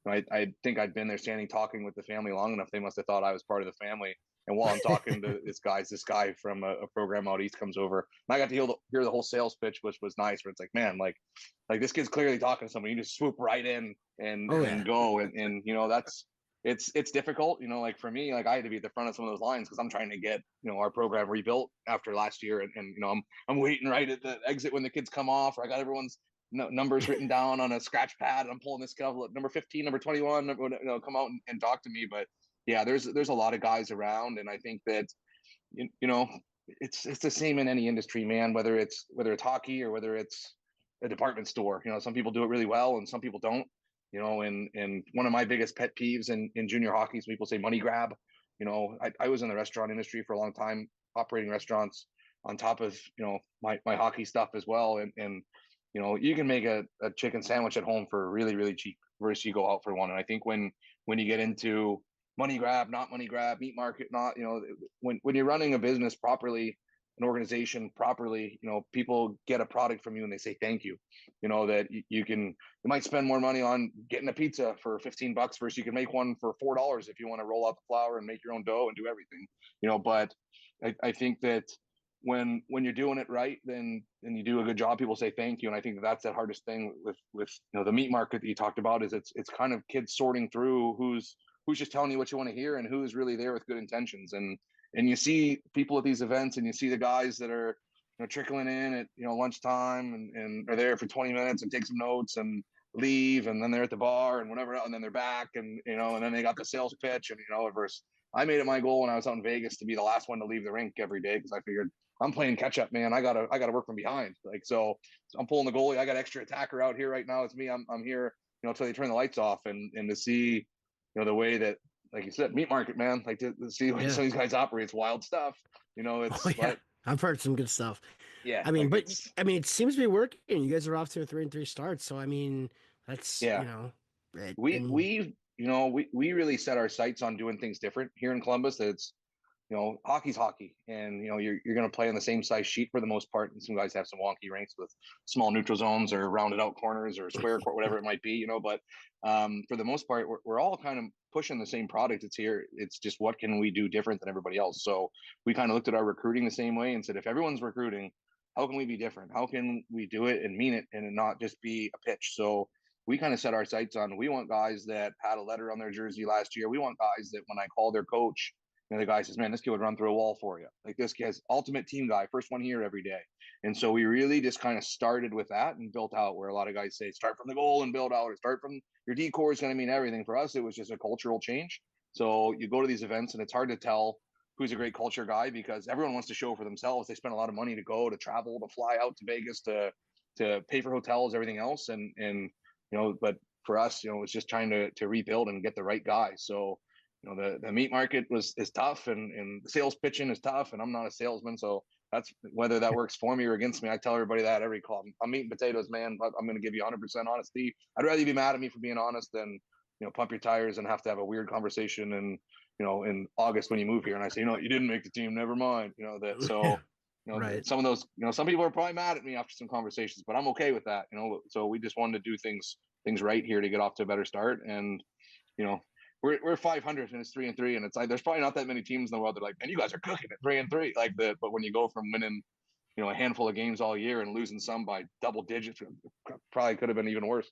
And I think I'd been there standing talking with the family long enough. They must have thought I was part of the family. And while I'm talking to this guy from a program out east comes over, and I got to hear the whole sales pitch, which was nice. Where it's like, man, like this kid's clearly talking to somebody. You just swoop right in and go, and that's it's difficult, like for me, like I had to be at the front of some of those lines because I'm trying to get, our program rebuilt after last year. And I'm waiting right at the exit when the kids come off, or I got everyone's numbers written down on a scratch pad, and I'm pulling this guy, number 15, number 21, come out and talk to me. But yeah, there's a lot of guys around, and I think that, it's the same in any industry, man, whether it's hockey or whether it's a department store. Some people do it really well and some people don't. And one of my biggest pet peeves in junior hockey is people say money grab. I was in the restaurant industry for a long time, operating restaurants on top of, my hockey stuff as well. And you can make a chicken sandwich at home for really, really cheap versus you go out for one. And I think when you get into money grab, not money grab, meat market, not, when you're running a business properly, an organization properly, people get a product from you and they say thank you. That you might spend more money on getting a pizza for $15 versus you can make one for $4 if you want to roll out the flour and make your own dough and do everything. But I think that when you're doing it right, then you do a good job, people say thank you. And I think that's the hardest thing with the meat market that you talked about, is it's kind of kids sorting through who's just telling you what you want to hear and who's really there with good intentions. And you see people at these events, and you see the guys that are trickling in at lunchtime and are there for 20 minutes and take some notes and leave, and then they're at the bar and whatever, and then they're back, and and then they got the sales pitch. And versus I made it my goal when I was out in Vegas to be the last one to leave the rink every day, because I figured I'm playing catch up, man. I gotta work from behind. So I'm pulling the goalie. I got extra attacker out here right now. It's me. I'm here until they turn the lights off, and to see the way that, like you said, meat market, man, like to see what some of these guys operate. It's wild stuff. It's yeah. I've heard some good stuff. Yeah. I mean, it seems to be working. You guys are off to a 3-3 start. So, I mean, that's, we really set our sights on doing things different here in Columbus. It's, hockey's hockey, and you're going to play on the same size sheet for the most part. And some guys have some wonky rinks with small neutral zones or rounded out corners or square court, whatever it might be. But for the most part, we're all kind of pushing the same product. It's here. It's just, what can we do different than everybody else? So we kind of looked at our recruiting the same way and said, if everyone's recruiting, how can we be different? How can we do it and mean it and not just be a pitch? So we kind of set our sights on, we want guys that had a letter on their jersey last year. We want guys that when I call their coach, the guy says, man, this kid would run through a wall for you. Like, this guy's ultimate team guy, first one here every day. And so we really just kind of started with that and built out, where a lot of guys say, start from the goal and build out, or start from your decor is going to mean everything. For us, it was just a cultural change. So you go to these events and it's hard to tell who's a great culture guy, because everyone wants to show for themselves. They spend a lot of money to go, to travel, to fly out to Vegas, to pay for hotels, everything else. And but for us, it's just trying to rebuild and get the right guy. So the meat market is tough, and the sales pitching is tough, and I'm not a salesman, so that's whether that works for me or against me. I tell everybody that every call. I'm eating potatoes, man, but I'm going to give you 100% honesty. I'd rather you be mad at me for being honest than pump your tires and have to have a weird conversation and in August when you move here and I say, you didn't make the team, never mind. That so right. Some of those, some people are probably mad at me after some conversations, but I'm okay with that. So we just wanted to do things right here to get off to a better start. And we're 500 and it's 3-3, and it's like there's probably not that many teams in the world that are like, man, you guys are cooking at 3-3 like that. But when you go from winning a handful of games all year and losing some by double digits, probably could have been even worse.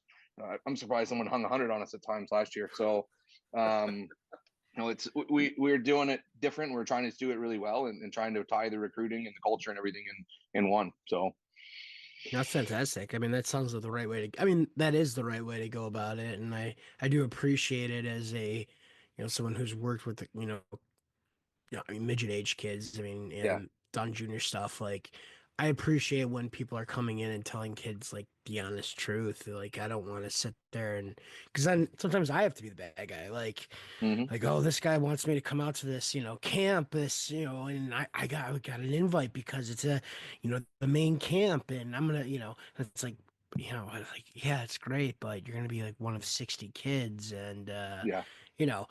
I'm surprised someone hung 100 on us at times last year. So it's we're doing it different. We're trying to do it really well, and trying to tie the recruiting and the culture and everything in one. So that's fantastic. I mean, that sounds like the right way to, I mean, that is the right way to go about it. And I do appreciate it as a, someone who's worked with, I mean, midget age kids, I mean, yeah, and done junior stuff. Like, I appreciate when people are coming in and telling kids like the honest truth. Like, I don't want to sit there and, because then sometimes I have to be the bad guy. Like, oh, this guy wants me to come out to this, camp, this, and I got an invite because it's a, the main camp, and I'm gonna, it's like, yeah, it's great, but you're gonna be like one of 60 kids, and yeah, you know,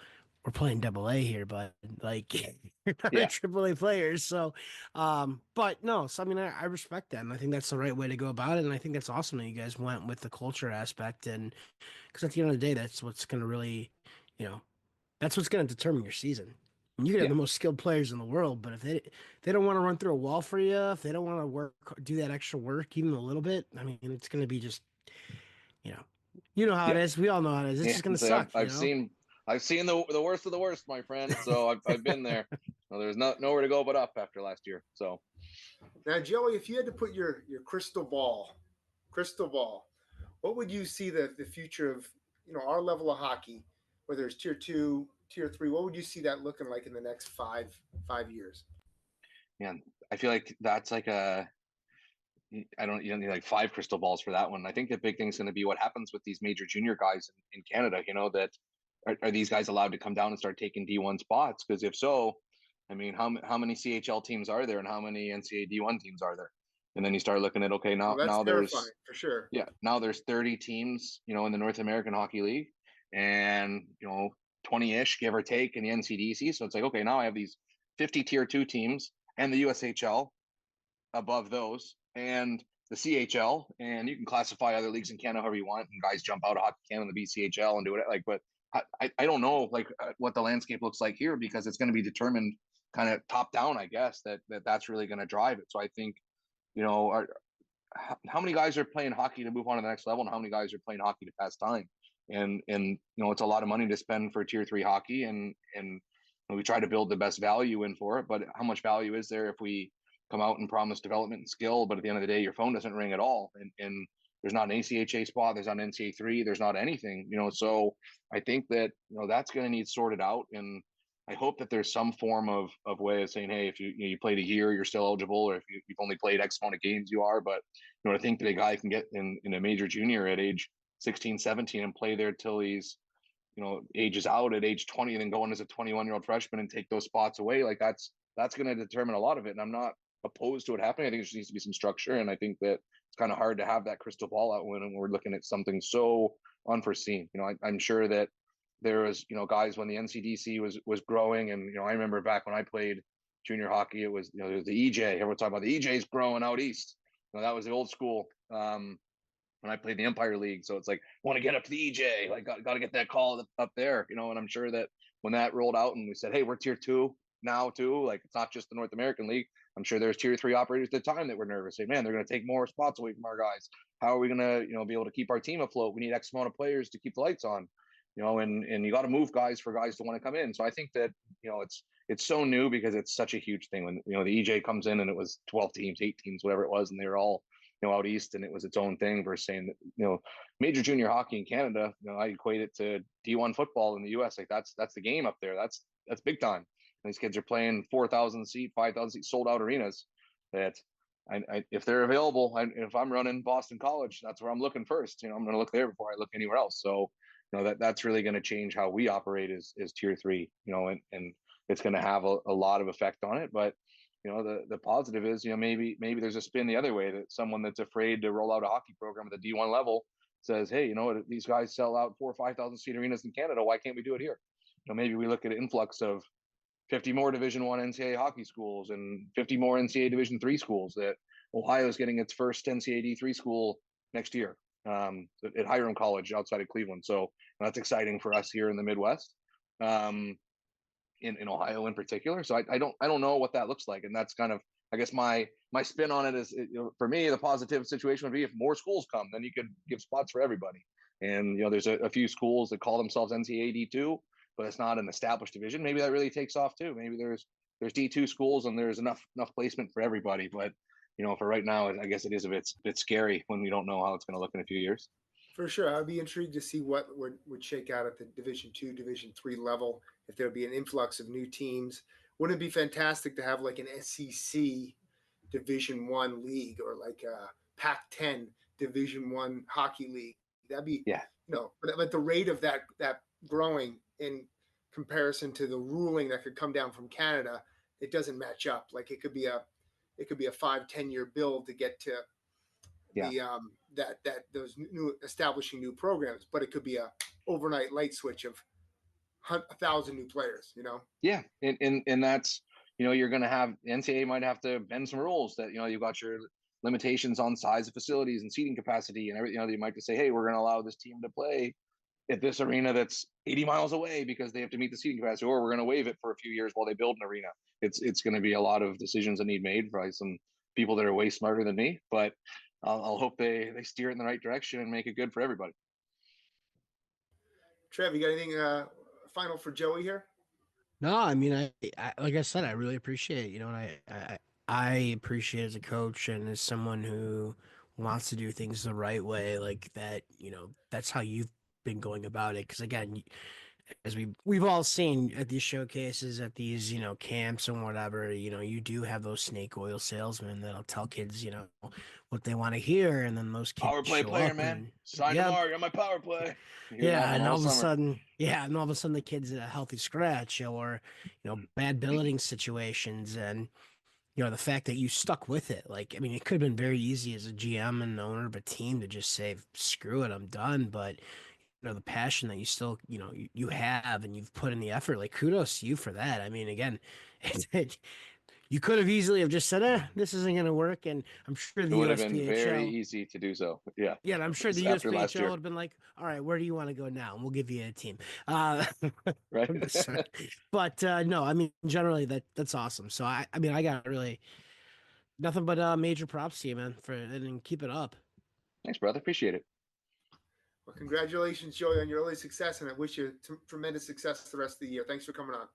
we're playing double A here, but like you're not a yeah, triple A player. So but no, so I mean I respect that, and I think that's the right way to go about it. And I think that's awesome that you guys went with the culture aspect, and because at the end of the day, that's what's gonna really, you know, that's what's gonna determine your season. And you can have yeah, the most skilled players in the world, but if they don't want to run through a wall for you, if they don't want to do that extra work even a little bit, I mean, it's gonna be just, you know, how it yeah, is. We all know how it is. It's yeah. just gonna So suck, I've seen I've seen the worst of the worst, my friend. So I've been there. Well, there's nowhere to go but up after last year. So now, Joey, if you had to put your crystal ball, what would you see the future of our level of hockey, whether it's tier 2, tier 3? What would you see that looking like in the next 5 years? man, I feel like that's like I don't you don't need like 5 crystal balls for that one. I think the big thing is going to be what happens with these major junior guys in Canada. That are these guys allowed to come down and start taking D1 spots? Because if so, I mean, how many CHL teams are there, and how many NCAA D1 teams are there? And then you start looking at, okay, Well, that's now terrifying there's for sure. now there's 30 teams, in the North American Hockey League, and 20-ish give or take in the NCDC. So it's like, okay, now I have these 50 tier 2 teams and the USHL above those, and the CHL, and you can classify other leagues in Canada however you want, and guys jump out of Hockey Canada, the BCHL, and do it but I don't know what the landscape looks like here, because it's going to be determined kind of top down, I guess, that's really going to drive it. So I think, how many guys are playing hockey to move on to the next level, and how many guys are playing hockey to pass time? And it's a lot of money to spend for tier 3 hockey, and we try to build the best value in for it. But how much value is there if we come out and promise development and skill, but at the end of the day, your phone doesn't ring at all, and there's not an ACHA spot, there's not an NCAA 3, there's not anything, So I think that that's going to need sorted out, and I hope that there's some form of way of saying, hey, if you played a year, you're still eligible, or if you've only played X amount of games, you are. But I think that a guy can get in a major junior at age 16, 17 and play there till he's ages out at age 20, and then go in as a 21-year-old freshman and take those spots away. Like that's going to determine a lot of it. And I'm not opposed to it happening. I think there just needs to be some structure, and I think that it's kind of hard to have that crystal ball out when we're looking at something so unforeseen. I'm sure that there was guys when the NCDC was growing, and I remember back when I played junior hockey, it was there was the EJ. Everyone talking about the EJ's growing out east. That was the old school. When I played the Empire League, so it's like, want to get up to the EJ, like got to get that call up there, and I'm sure that when that rolled out and we said, hey, we're tier 2 now too, like it's not just the North American League. I'm sure there's tier 3 operators at the time that were nervous. Say, man, they're going to take more spots away from our guys. How are we going to, be able to keep our team afloat? We need X amount of players to keep the lights on, and you got to move guys for guys to want to come in. So I think that, it's so new because it's such a huge thing when, the EJ comes in and it was 12 teams, 8 teams, whatever it was, and they were all, out east, and it was its own thing versus saying that, major junior hockey in Canada, I equate it to D1 football in the US. Like that's the game up there. That's big time. And these kids are playing 4,000 seat, 5,000 seat sold out arenas that if they're available, if I'm running Boston College, that's where I'm looking first. I'm going to look there before I look anywhere else. So, that's really going to change how we operate as tier 3, and it's going to have a lot of effect on it. But the positive is, maybe there's a spin the other way, that someone that's afraid to roll out a hockey program at the D1 level says, hey, these guys sell out 4,000 or 5,000 seat arenas in Canada. Why can't we do it here? Maybe we look at an influx of 50 more Division 1 NCAA hockey schools and 50 more NCAA Division 3 schools. That Ohio is getting its first NCAA D3 school next year at Hiram College outside of Cleveland. So that's exciting for us here in the Midwest. In Ohio in particular. So I don't know what that looks like. And that's kind of, I guess my spin on it is, for me, the positive situation would be if more schools come, then you could give spots for everybody. And, there's a few schools that call themselves NCAA D2, but it's not an established division. Maybe that really takes off too. Maybe there's D2 schools and there's enough placement for everybody. But, for right now, I guess it is a bit scary when we don't know how it's going to look in a few years. For sure. I'd be intrigued to see what would shake out at the Division 2, Division 3 level, if there would be an influx of new teams. Wouldn't it be fantastic to have like an SEC Division 1 league, or like a Pac-10 Division 1 hockey league? That'd be, yeah. But the rate of that growing in comparison to the ruling that could come down from Canada, it doesn't match up. Like it could be a 5-10 year build to get to the that those new establishing new programs, but it could be a overnight light switch of 1,000 new players. Yeah, and that's you're going to have NCAA might have to bend some rules that you've got your limitations on size of facilities and seating capacity and everything. They might just say, hey, we're going to allow this team to play at this arena that's 80 miles away because they have to meet the seating capacity, or we're going to waive it for a few years while they build an arena. It's going to be a lot of decisions that need made by some people that are way smarter than me, but I'll hope they steer it in the right direction and make it good for everybody. Trev, you got anything final for Joey here? No, I mean, I like I said, I really appreciate it, and I appreciate as a coach and as someone who wants to do things the right way, like that, that's how you've been going about it. Because again, as we've all seen at these showcases, at these, camps and whatever, you do have those snake oil salesmen that'll tell kids, what they want to hear, and then those kids Power play show player, up man. and Sign yep, tomorrow. You're on my power play. You hear that yeah, one and all all of a summer. sudden, the kid's at a healthy scratch or, bad billeting situations. And, the fact that you stuck with it. Like, I mean, it could have been very easy as a GM and owner of a team to just say, screw it, I'm done. But, the passion that you still, you have and you've put in the effort, like, kudos to you for that. I mean, again, you could have easily have just said, this isn't going to work. And I'm sure It the would have been very USPHL. easy to do so. Yeah. Yeah, and I'm sure the After last USPHL would year. have been like, all right, where do you want to go now? And we'll give you a team. Right. I'm just saying. But no, I mean, generally that's awesome. So I mean, I got really nothing but major props to you, man, for and keep it up. Thanks, brother. Appreciate it. Well, congratulations, Joey, on your early success, and I wish you tremendous success the rest of the year. Thanks for coming on.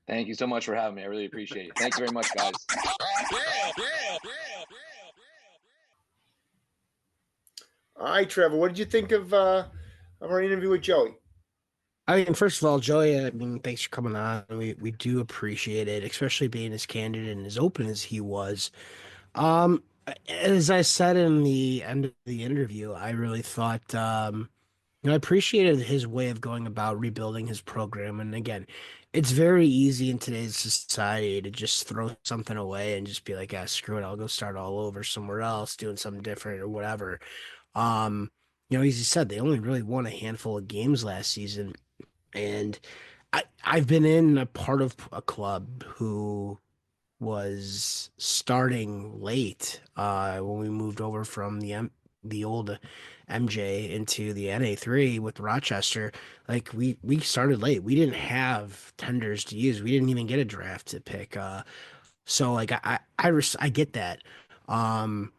Thank you so much for having me. I really appreciate it. Thank you very much, guys. All right, Trevor, what did you think of our interview with Joey? I mean, first of all, Joey, I mean, thanks for coming on. We do appreciate it, especially being as candid and as open as he was. Um, as I said in the end of the interview, I really thought I appreciated his way of going about rebuilding his program. And again, it's very easy in today's society to just throw something away and just be like, screw it, I'll go start all over somewhere else, doing something different or whatever. Um, as you said, they only really won a handful of games last season. And I've been in a part of a club who was starting late when we moved over from the old MJ into the NA3 with Rochester. Like we started late. We didn't have tenders to use. We didn't even get a draft to pick. So like I get that. In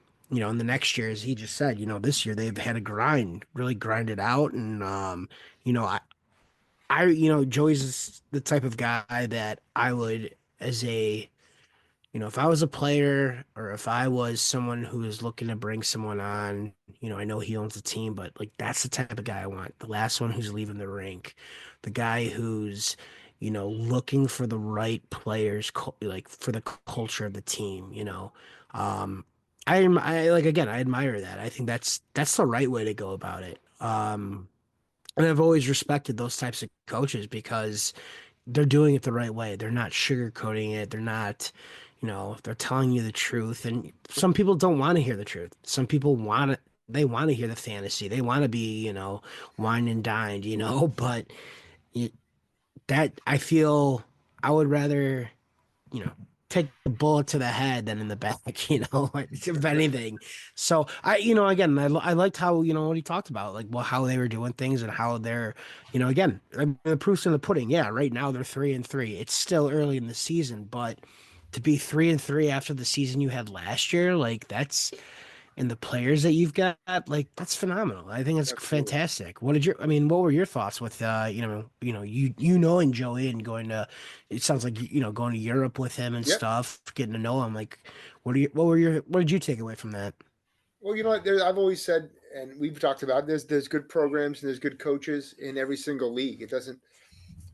the next year, as he just said, this year they've had a grind, really grind it out, and you know, I Joey's the type of guy that I would as a if I was a player or if I was someone who is looking to bring someone on, I know he owns a team, but like that's the type of guy I want. The last one who's leaving the rink, the guy who's, looking for the right players, like for the culture of the team. I like again, I admire that. I think that's the right way to go about it. And I've always respected those types of coaches because they're doing it the right way. They're not sugarcoating it. They're not, they're telling you the truth. And some people don't want to hear the truth. Some people want it. They want to hear the fantasy. They want to be, wine and dined, but it, that I feel I would rather, you know, take the bullet to the head than in the back, if anything. So again, I liked how, what he talked about, like, well, how they were doing things and how they're, again, I mean, the proof's in the pudding. Yeah, right now they're 3-3. It's still early in the season, but to be 3-3 after the season you had last year, like that's, and the players that you've got, like that's phenomenal. I think it's Absolutely. fantastic. What were your thoughts with you knowing Joey and going to it sounds like going to Europe with him and Yep. stuff, getting to know him. Like what did you take away from that? Well, you know what? I've always said, and we've talked about this. There's good programs and there's good coaches in every single league. It doesn't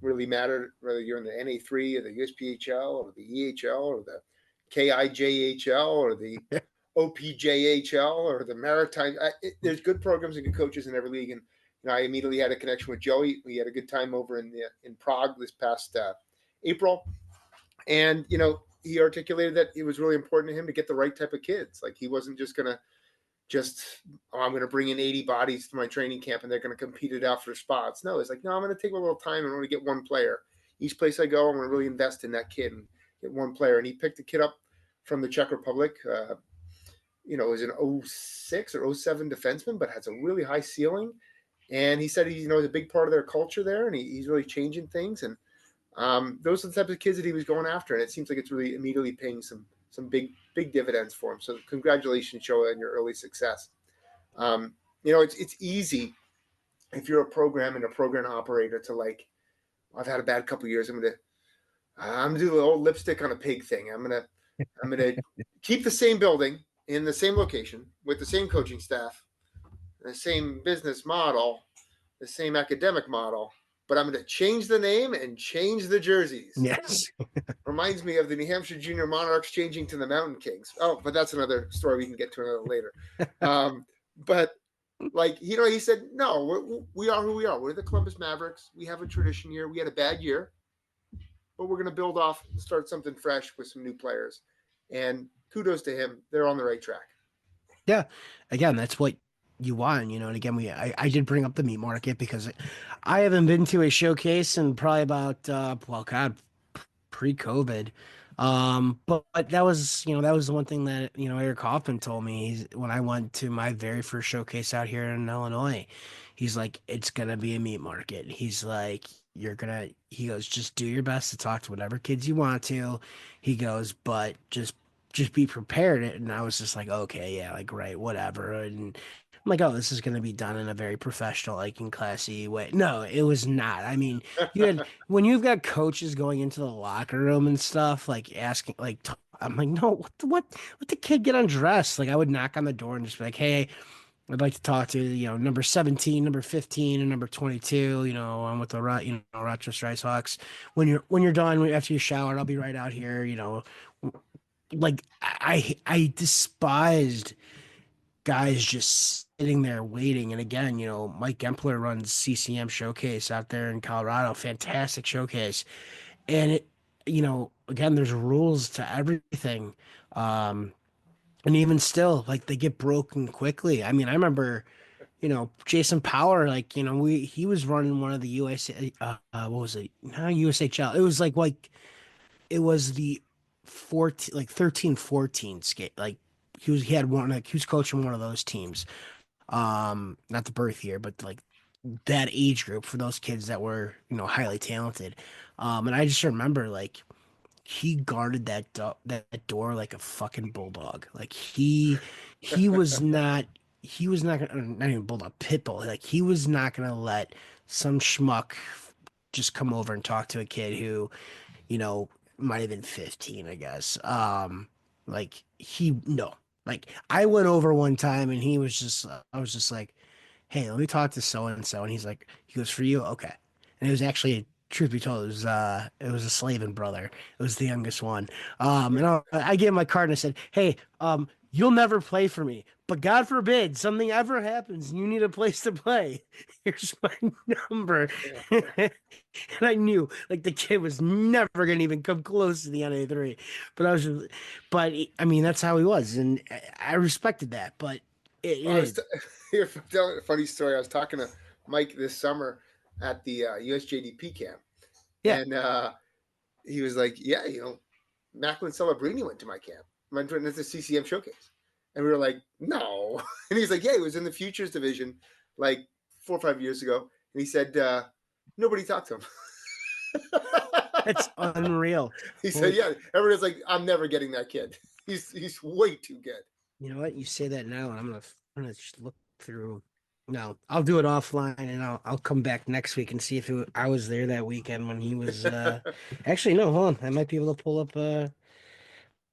really matter whether you're in the NA3 or the USPHL or the EHL or the KIJHL or the OPJHL or the Maritime. There's good programs and good coaches in every league. And I immediately had a connection with Joey. We had a good time over in Prague this past April, and he articulated that it was really important to him to get the right type of kids. Like he wasn't just gonna I'm going to bring in 80 bodies to my training camp and they're going to compete it out for spots. No, it's like, no, I'm going to take a little time and really get one player. Each place I go, I'm going to really invest in that kid and get one player. And he picked a kid up from the Czech Republic. Is an 06 or 07 defenseman, but has a really high ceiling. And he said he's a big part of their culture there, and he's really changing things. And those are the types of kids that he was going after, and it seems like it's really immediately paying some big dividends for him. So congratulations, Joe, on your early success. It's easy if you're a program and a program operator to like I've had a bad couple of years. I'm gonna do the old lipstick on a pig thing. I'm gonna keep the same building in the same location with the same coaching staff, the same business model, the same academic model, but I'm going to change the name and change the jerseys. Yes. Reminds me of the New Hampshire Junior Monarchs changing to the Mountain Kings. Oh, but that's another story we can get to another later. But like, he said, no, we are who we are. We're the Columbus Mavericks. We have a tradition here. We had a bad year, but we're going to build off and start something fresh with some new players. And kudos to him. They're on the right track. Yeah. Again, that's what you want, and again, I did bring up the meat market because I haven't been to a showcase in probably about well, God, pre-COVID. But that was the one thing that Eric Hoffman told me. When I went to my very first showcase out here in Illinois, he's like, it's gonna be a meat market. He's like, he goes, just do your best to talk to whatever kids you want to. He goes, but just be prepared. And I was just like, okay, yeah, like, right, whatever. And I'm like, oh, this is going to be done in a very professional, like, and classy way. No, it was not. I mean, when you've got coaches going into the locker room and stuff, like asking, like, I'm like, no, let the kid get undressed. Like, I would knock on the door and just be like, hey, I'd like to talk to, number 17, number 15, and number 22. I'm with the Rochester Ice Hawks. When you're done, after you showered, I'll be right out here. Like, I despised guys just sitting there waiting. And again, Mike Gempler runs CCM Showcase out there in Colorado, fantastic showcase. And again, there's rules to everything. Um, and even still, like, they get broken quickly. I mean, I remember, Jason Power, like, he was running one of the USA, what was it? Not USHL. It was like it was the 14, like 13, 14 skate. Like, he had one, like, he was coaching one of those teams. Not the birth year, but like that age group for those kids that were, highly talented. And I just remember, like, he guarded that door like a fucking bulldog. Like, he was not gonna, not even bulldog, pit bull. Like, he was not gonna let some schmuck just come over and talk to a kid who, you know, might have been 15, I guess. Like, no. Like, I went over one time and I was just like, hey, let me talk to so and so. And he goes, for you? Okay. And it was actually, truth be told, it was a Slavin brother. It was the youngest one. And I gave him my card and I said, hey, you'll never play for me, but God forbid something ever happens and you need a place to play. Here's my number. And I knew, like, the kid was never going to even come close to the NA3. But I mean, that's how he was. And I respected that. But Here, telling a funny story. I was talking to Mike this summer at the USJDP camp, yeah. and he was like, "Yeah, Macklin Celebrini went to my camp. Went to the CCM showcase." And we were like, "No." And he's like, "Yeah, he was in the Futures division like 4 or 5 years ago." And he said, "Nobody talked to him." That's unreal. He said, "Yeah." Everybody's like, "I'm never getting that kid. He's way too good." You know what? You say that now, and I'm gonna just look through. No, I'll do it offline, and I'll come back next week and see if I was there that weekend when he was. Actually, no, hold on. I might be able to pull up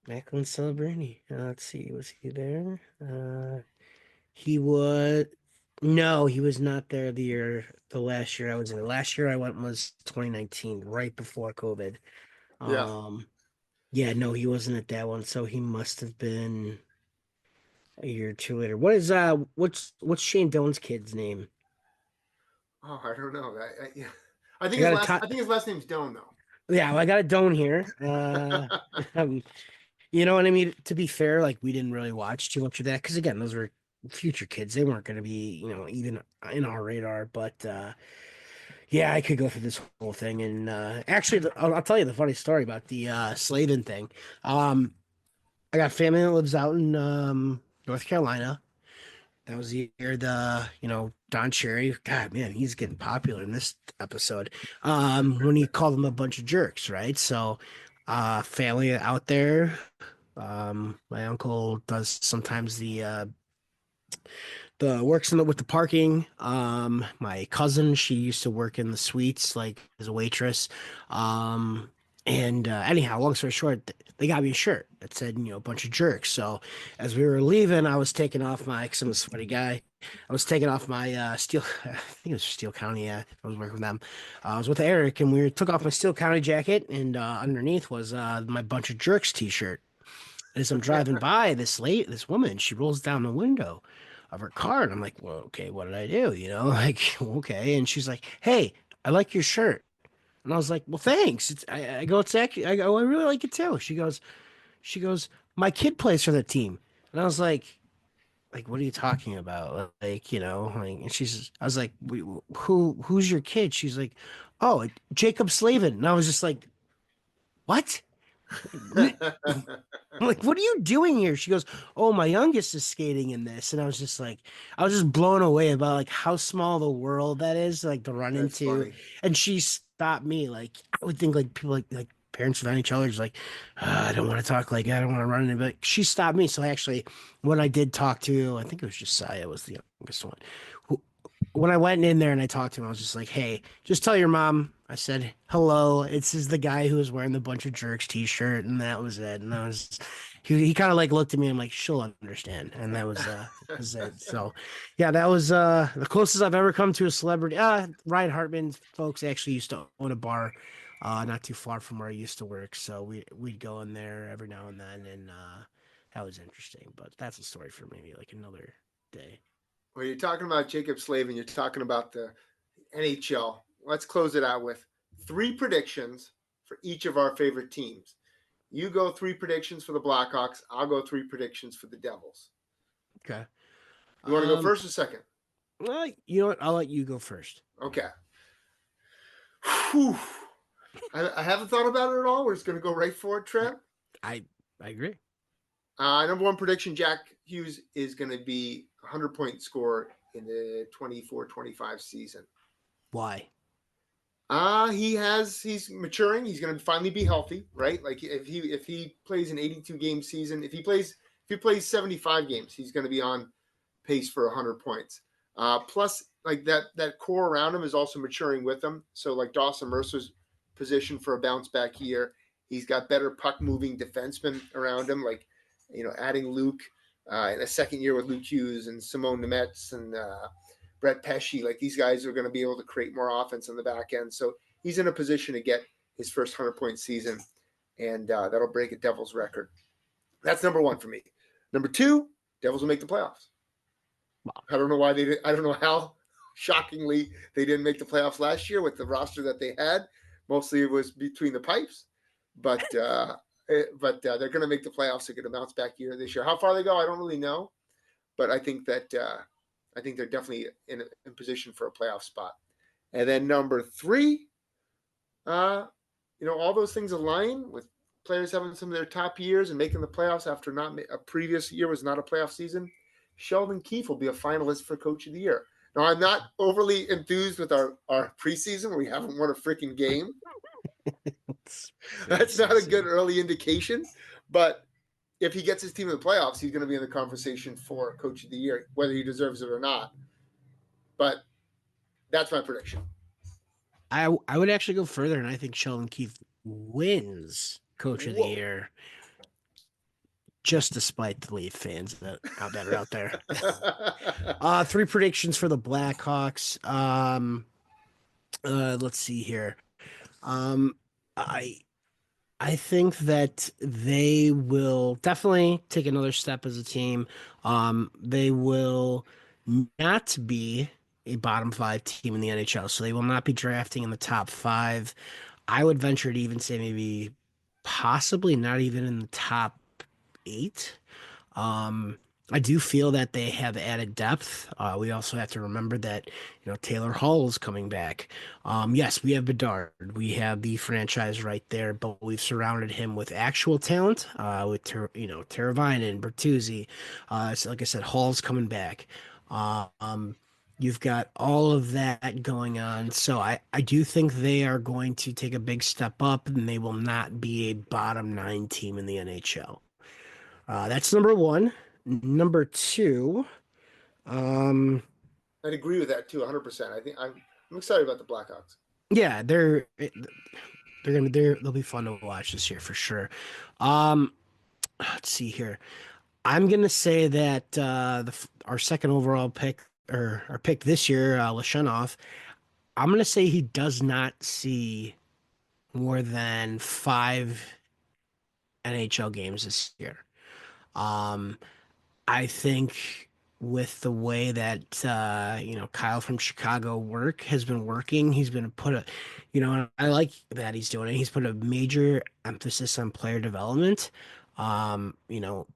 Macklin Celebrini. Let's see, was he there? He was. No, he was not there the last year I was there. Last year I went was 2019, right before COVID. Yeah. Yeah, no, he wasn't at that one, so he must have been a year or two later. What's Shane Doan's kid's name? Oh, I don't know. Yeah. I think I his got a last. top. I think his last name's Doan though. Yeah, well, I got a Doan here. Um, you know what I mean? To be fair, like, we didn't really watch too much of that because, again, those were future kids. They weren't going to be, even in our radar. But yeah, I could go through this whole thing. And actually, I'll tell you the funny story about the Slavin thing. I got family that lives out in North Carolina. That was the year Don Cherry, God, man, he's getting popular in this episode. When he called them a bunch of jerks, right? So, family out there. My uncle does sometimes the with the parking. My cousin, she used to work in the suites, like as a waitress. And anyhow, long story short, they got me a shirt that said, a bunch of jerks. So as we were leaving, I was taking off my, because I'm a sweaty guy, I was taking off my Steel, I think it was Steel County. Yeah, I was working with them. I was with Eric, and took off my Steel County jacket, and underneath was my bunch of jerks T-shirt. As I'm driving by, this woman, she rolls down the window of her car, and I'm like, well, okay, what did I do? Like, okay. And she's like, hey, I like your shirt. And I was like, well, thanks. I go, it's actually, I go, I really like it too. She goes, my kid plays for the team. And I was like, what are you talking about? Like, and I was like, who's your kid? She's like, oh, Jacob Slavin. And I was just like, what? I'm like, what are you doing here? She goes, oh, my youngest is skating in this. And I was just blown away about like how small the world that is, like to run That's into. funny. And she stopped me. Like, I would think like people like parents of NHLers, like, I don't want to talk, like, I don't want to run into, but she stopped me. So when I did talk to, I think it was Josiah was the youngest one. When I went in there and I talked to him, I was just like, hey, just tell your mom. I said, hello. This is the guy who was wearing the bunch of jerks t-shirt, and that was it. And he kind of like looked at me. I'm like, she'll understand. And that was it. So yeah, that was the closest I've ever come to a celebrity. Ryan Hartman's folks actually used to own a bar not too far from where I used to work. So we'd go in there every now and then, and that was interesting. But that's a story for maybe like another day. Well, you're talking about Jacob Slavin. You're talking about the NHL. Let's close it out with 3 predictions for each of our favorite teams. You go 3 predictions for the Blackhawks. I'll go 3 predictions for the Devils. Okay. You want to go first or second? Well, you know what? I'll let you go first. Okay. Whew. I haven't thought about it at all. We're just going to go right for it, Trev. I agree. Number 1 prediction, Jack Hughes is going to be a 100-point scorer in the 24-25 season. Why? He's maturing. He's going to finally be healthy, right? Like if he plays an 82 game season, if he plays 75 games, he's going to be on pace for 100 points. Plus, like that core around him is also maturing with him. So like Dawson Mercer's position for a bounce back year. He's got better puck moving defensemen around him, like adding Luke in a second year with Luke Hughes and Simone Nemets and Brett Pesci. Like these guys are going to be able to create more offense on the back end. So he's in a position to get his first 100-point season, and that'll break a Devils record. That's number 1 for me. Number 2, Devils will make the playoffs. I don't know why they did. I don't know how shockingly they didn't make the playoffs last year with the roster that they had. Mostly it was between the pipes, but they're going to make the playoffs. They're going to bounce back year this year. How far they go, I don't really know, but I think that I think they're definitely in position for a playoff spot. And then number 3, all those things align with players having some of their top years and making the playoffs after not a previous year was not a playoff season. Sheldon Keefe will be a finalist for Coach of the Year. Now, I'm not overly enthused with our preseason where we haven't won a freaking game. That's not a good early indication. But if he gets his team in the playoffs, he's going to be in the conversation for Coach of the Year, whether he deserves it or not. But that's my prediction. I would actually go further, and I think Sheldon Keefe wins Coach of the Year, just despite the Leaf fans that are out there. 3 predictions for the Blackhawks. Let's see here. I think that they will definitely take another step as a team. They will not be a bottom 5 team in the NHL, so they will not be drafting in the top 5. I would venture to even say maybe possibly not even in the top 8. I do feel that they have added depth. We also have to remember that, Taylor Hall is coming back. Yes, we have Bedard. We have the franchise right there, but we've surrounded him with actual talent, with, Teravainen, Bertuzzi. So like I said, Hall's coming back. You've got all of that going on. So I do think they are going to take a big step up, and they will not be a bottom 9 team in the NHL. That's number 1. Number 2, Um, I'd agree with that too, 100%. I think I'm excited about the Blackhawks. yeah, they'll be fun to watch this year for sure. Um, let's see here. I'm gonna say that our second overall pick or our pick this year, Lashenov, I'm gonna say he does not see more than 5 NHL games this year. Um, I think with the way that Kyle from Chicago has been working, he's been put a, and I like that he's doing it. He's put a major emphasis on player development. Um, you know,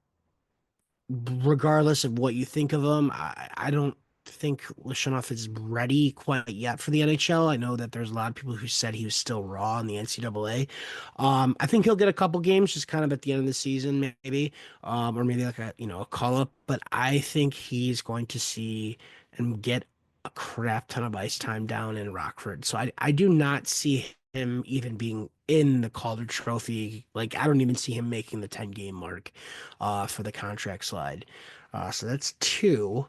Regardless of what you think of him, I don't think Lashanov is ready quite yet for the NHL. I know that there's a lot of people who said he was still raw in the NCAA. I think he'll get a couple games just kind of at the end of the season, maybe, or maybe like a call up. But I think he's going to see and get a crap ton of ice time down in Rockford. So I do not see him even being in the Calder Trophy. Like I don't even see him making the 10 game mark for the contract slide. So that's two.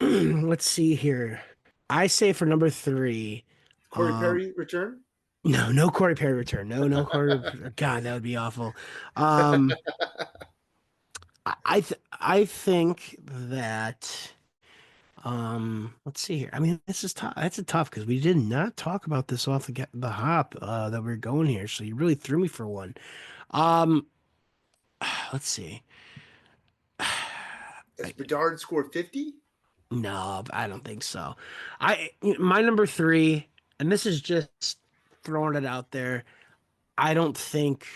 Let's see here. I say for number three, Corey um, Perry return? no Corey Perry return. No Corey. God, that would be awful. Um, I think that let's see here. I mean, this is tough. That's a tough because we did not talk about this off the hop that we're going here. So you really threw me for one. Um, let's see. Has Bedard scored 50? No, I don't think so. My number three, and this is just throwing it out there. I don't think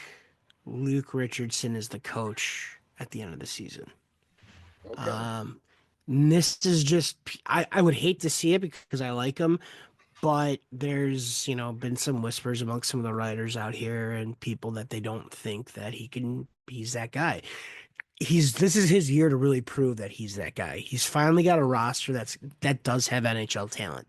Luke Richardson is the coach at the end of the season. Okay. Um, this is just I would hate to see it because I like him, but there's been some whispers amongst some of the writers out here and people that they don't think that he's that guy. This is his year to really prove that he's that guy. He's finally got a roster that does have NHL talent.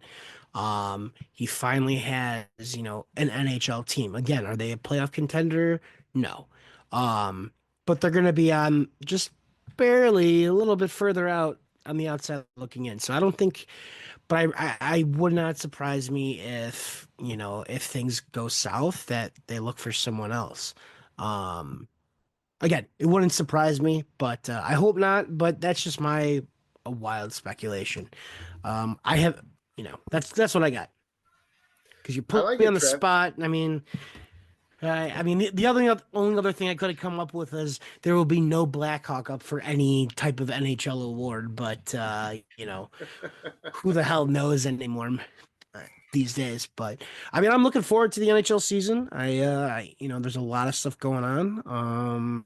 He finally has, an NHL team. Again, are they a playoff contender? No. Um, but they're gonna be on just barely a little bit further out on the outside looking in. So I don't think, but I would not surprise me if things go south that they look for someone else. Um, Again, it wouldn't surprise me, but I hope not. But that's just my a wild speculation. I have, that's what I got because you I put like me on it, the Trev. spot. The only other thing I could have come up with is there will be no Blackhawk up for any type of NHL award, but who the hell knows anymore these days? But I mean, I'm looking forward to the NHL season. There's a lot of stuff going on.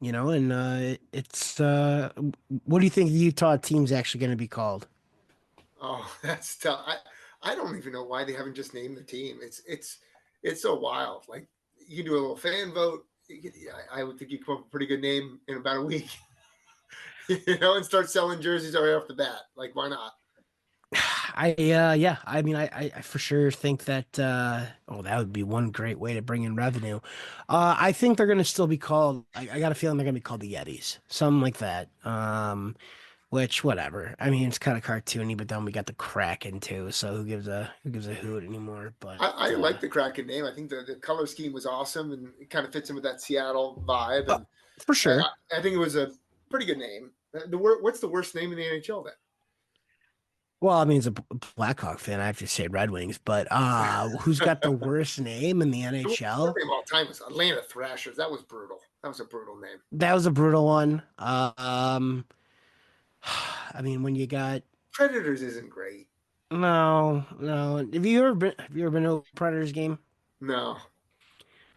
And it's what do you think the Utah team's actually going to be called? Oh, that's tough. I don't even know why they haven't just named the team. It's so wild. Like you can do a little fan vote. I would think you come up with a pretty good name in about a week, and start selling jerseys right off the bat. Like why not? Yeah, I mean, I for sure think that that would be one great way to bring in revenue. I think they're going to still be called. I got a feeling they're going to be called the Yetis, something like that. Which whatever. I mean, it's kind of cartoony, but then we got the Kraken too. So who gives a hoot anymore? But I like the Kraken name. I think the color scheme was awesome and it kind of fits in with that Seattle vibe. And for sure. I think it was a pretty good name. What's the worst name in the NHL then? Well, I mean, as a Blackhawk fan, I have to say Red Wings, but who's got the worst name in the The worst NHL? name of all time was Atlanta Thrashers. That was brutal. That was a brutal name. That was a brutal one. I mean, when you got Predators isn't great. no. Have you ever been to a Predators game? No.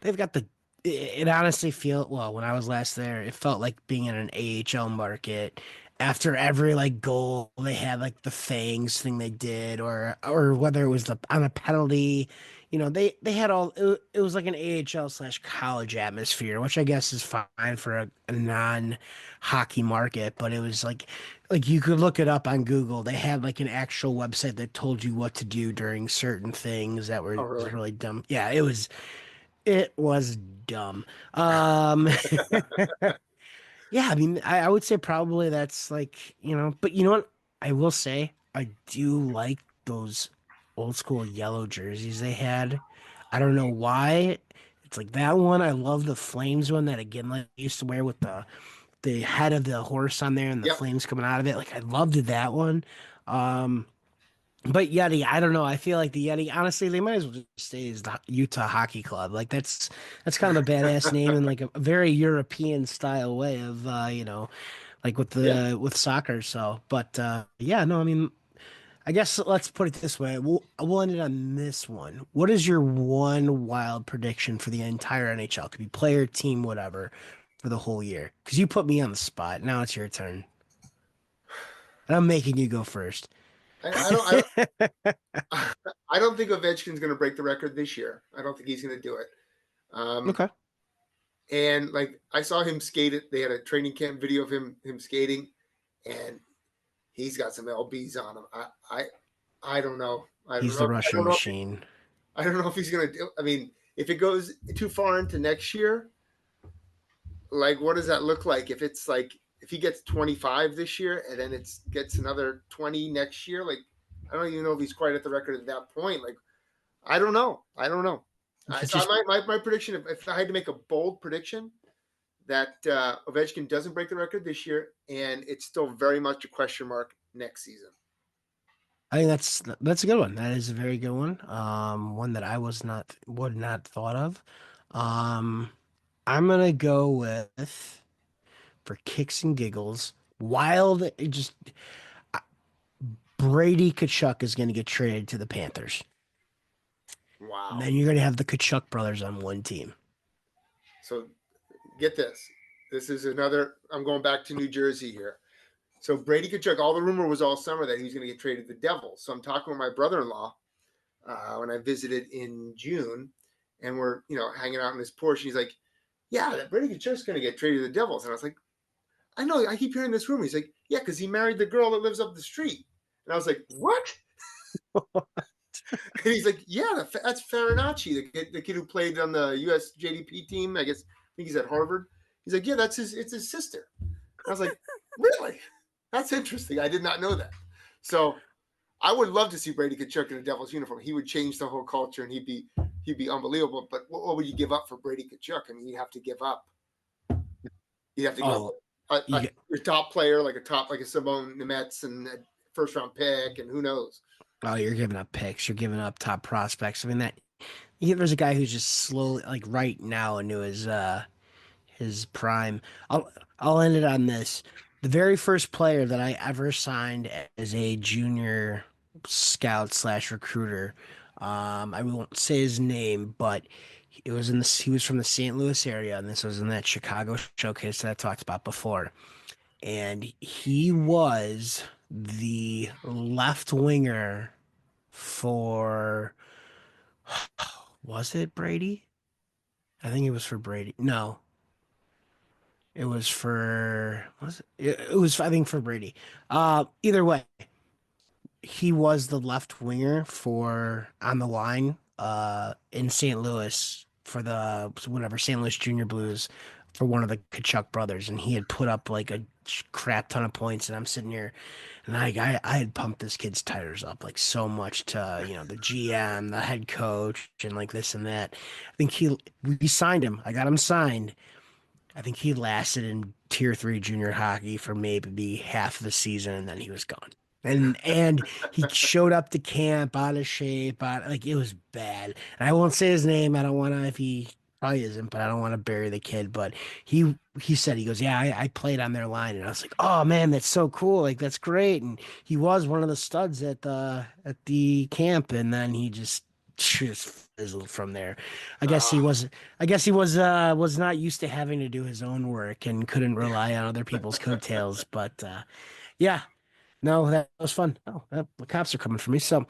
They've got it honestly feel well, when I was last there, it felt like being in an AHL market. After every like goal, they had like the fangs thing they did, or whether it was on a penalty, they had it was like an AHL/college atmosphere, which I guess is fine for a non-hockey market, but it was like you could look it up on Google. They had like an actual website that told you what to do during certain things that Oh, were really? really dumb. Yeah, it was dumb. Um, Yeah, I mean, I would say probably that's like, but you know what? I will say I do like those old school yellow jerseys they had. I don't know why. It's like that one. I love the Flames one that again like I used to wear with the head of the horse on there and the Yep. flames coming out of it. Like I loved that one. Um, but Yeti, I don't know. I feel like the Yeti, honestly, they might as well just stay as the Utah Hockey Club. Like that's kind of a badass name and like a very European style way of like with Yeah. with soccer. So, but yeah, no, I mean, I guess let's put it this way. We'll end it on this one. What is your one wild prediction for the entire NHL? Could be player, team, whatever, for the whole year. Because you put me on the spot. Now it's your turn. And I'm making you go first. I don't. I don't. I don't think Ovechkin's going to break the record this year. I don't think he's going to do it. Okay. And like I saw him skate it. They had a training camp video of him skating, and he's got some lbs on him. I don't know. I don't He's the know. I Russian don't know. machine. I don't know if he's going to do. I mean, if it goes too far into next year, like what does that look like? If it's like if he gets 25 this year and then it's gets another 20 next year, like I don't even know if he's quite at the record at that point. Like I don't know. I don't know. He So just my prediction, if I had to make a bold prediction, that Ovechkin doesn't break the record this year, and it's still very much a question mark next season. I think that's a good one. That is a very good one. One that I would not thought of. Um, I'm gonna go with for kicks and giggles. Wild, just Brady Kachuk is gonna get traded to the Panthers, and Wow. then you're gonna have the Kachuk brothers on one team. So get this. This is another. I'm going back to New Jersey here. So Brady Kachuk, all the rumor was all summer that he was going to get traded to the Devils. So I'm talking with my brother-in-law when I visited in June, and we're hanging out in this Porsche. He's like, "Yeah, that Brady Kachuk's going to get traded to the Devils," and I was like, "I know. I keep hearing this rumor." He's like, "Yeah, because he married the girl that lives up the street," and I was like, "What?" And he's like, "Yeah, that's Farinacci, the kid who played on the US JDP team. I think he's at Harvard." He's like, "Yeah, it's his sister." I was like, "Really? That's interesting. I did not know that." So I would love to see Brady Kachuk in a Devils uniform. He would change the whole culture, and he'd be unbelievable. But what would you give up for Brady Kachuk? I mean, you'd have to give up Oh, you get, your top player, like a Simone Nemets and a first round pick, and who knows. oh, you're giving up picks. You're giving up top prospects. I mean there's a guy who's just slowly like right now into his prime. I'll end it on this. The very first player that I ever signed as a junior scout slash recruiter. I won't say his name, but he was from the St. Louis area, and this was in that Chicago showcase that I talked about before. And he was the left winger for was it Brady? I think it was for Brady. No, it was for was it was I think for Brady. Either way, he was the left winger for on the line in St. Louis for the whatever St. Louis Junior Blues for one of the Kachuk brothers, and he had put up like a crap ton of points, and I'm sitting here and I had pumped this kid's tires up like so much to the GM, the head coach, and like this and that. I think we signed him. I got him signed. I think he lasted in tier three junior hockey for maybe half of the season, and then he was gone. And he showed up to camp out of shape, like it was bad. And I won't say his name. I don't want to if he probably isn't, but I don't want to bury the kid. But he said he goes, yeah, I played on their line, and I was like, oh man, that's so cool, like that's great. And he was one of the studs at the camp, and then he just fizzled from there. I guess he Uh, was I guess he was not used to having to do his own work and couldn't rely on other people's coattails. But yeah, no, that was fun. Oh, the cops are coming for me. So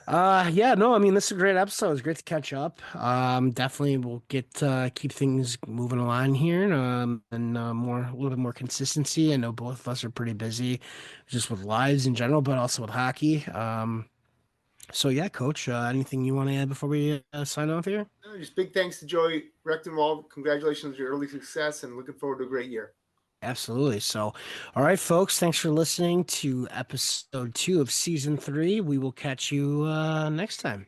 yeah, no, I mean this is a great episode. It's great to catch up. Definitely we'll get keep things moving along here, and a little bit more consistency. I know both of us are pretty busy, just with lives in general, but also with hockey. So yeah, Coach, anything you want to add before we sign off here? just big thanks to Joey Recktenwald. Congratulations on your early success, and looking forward to a great year. Absolutely. So, all right, folks, thanks for listening to episode 2 of season 3. We will catch you next time.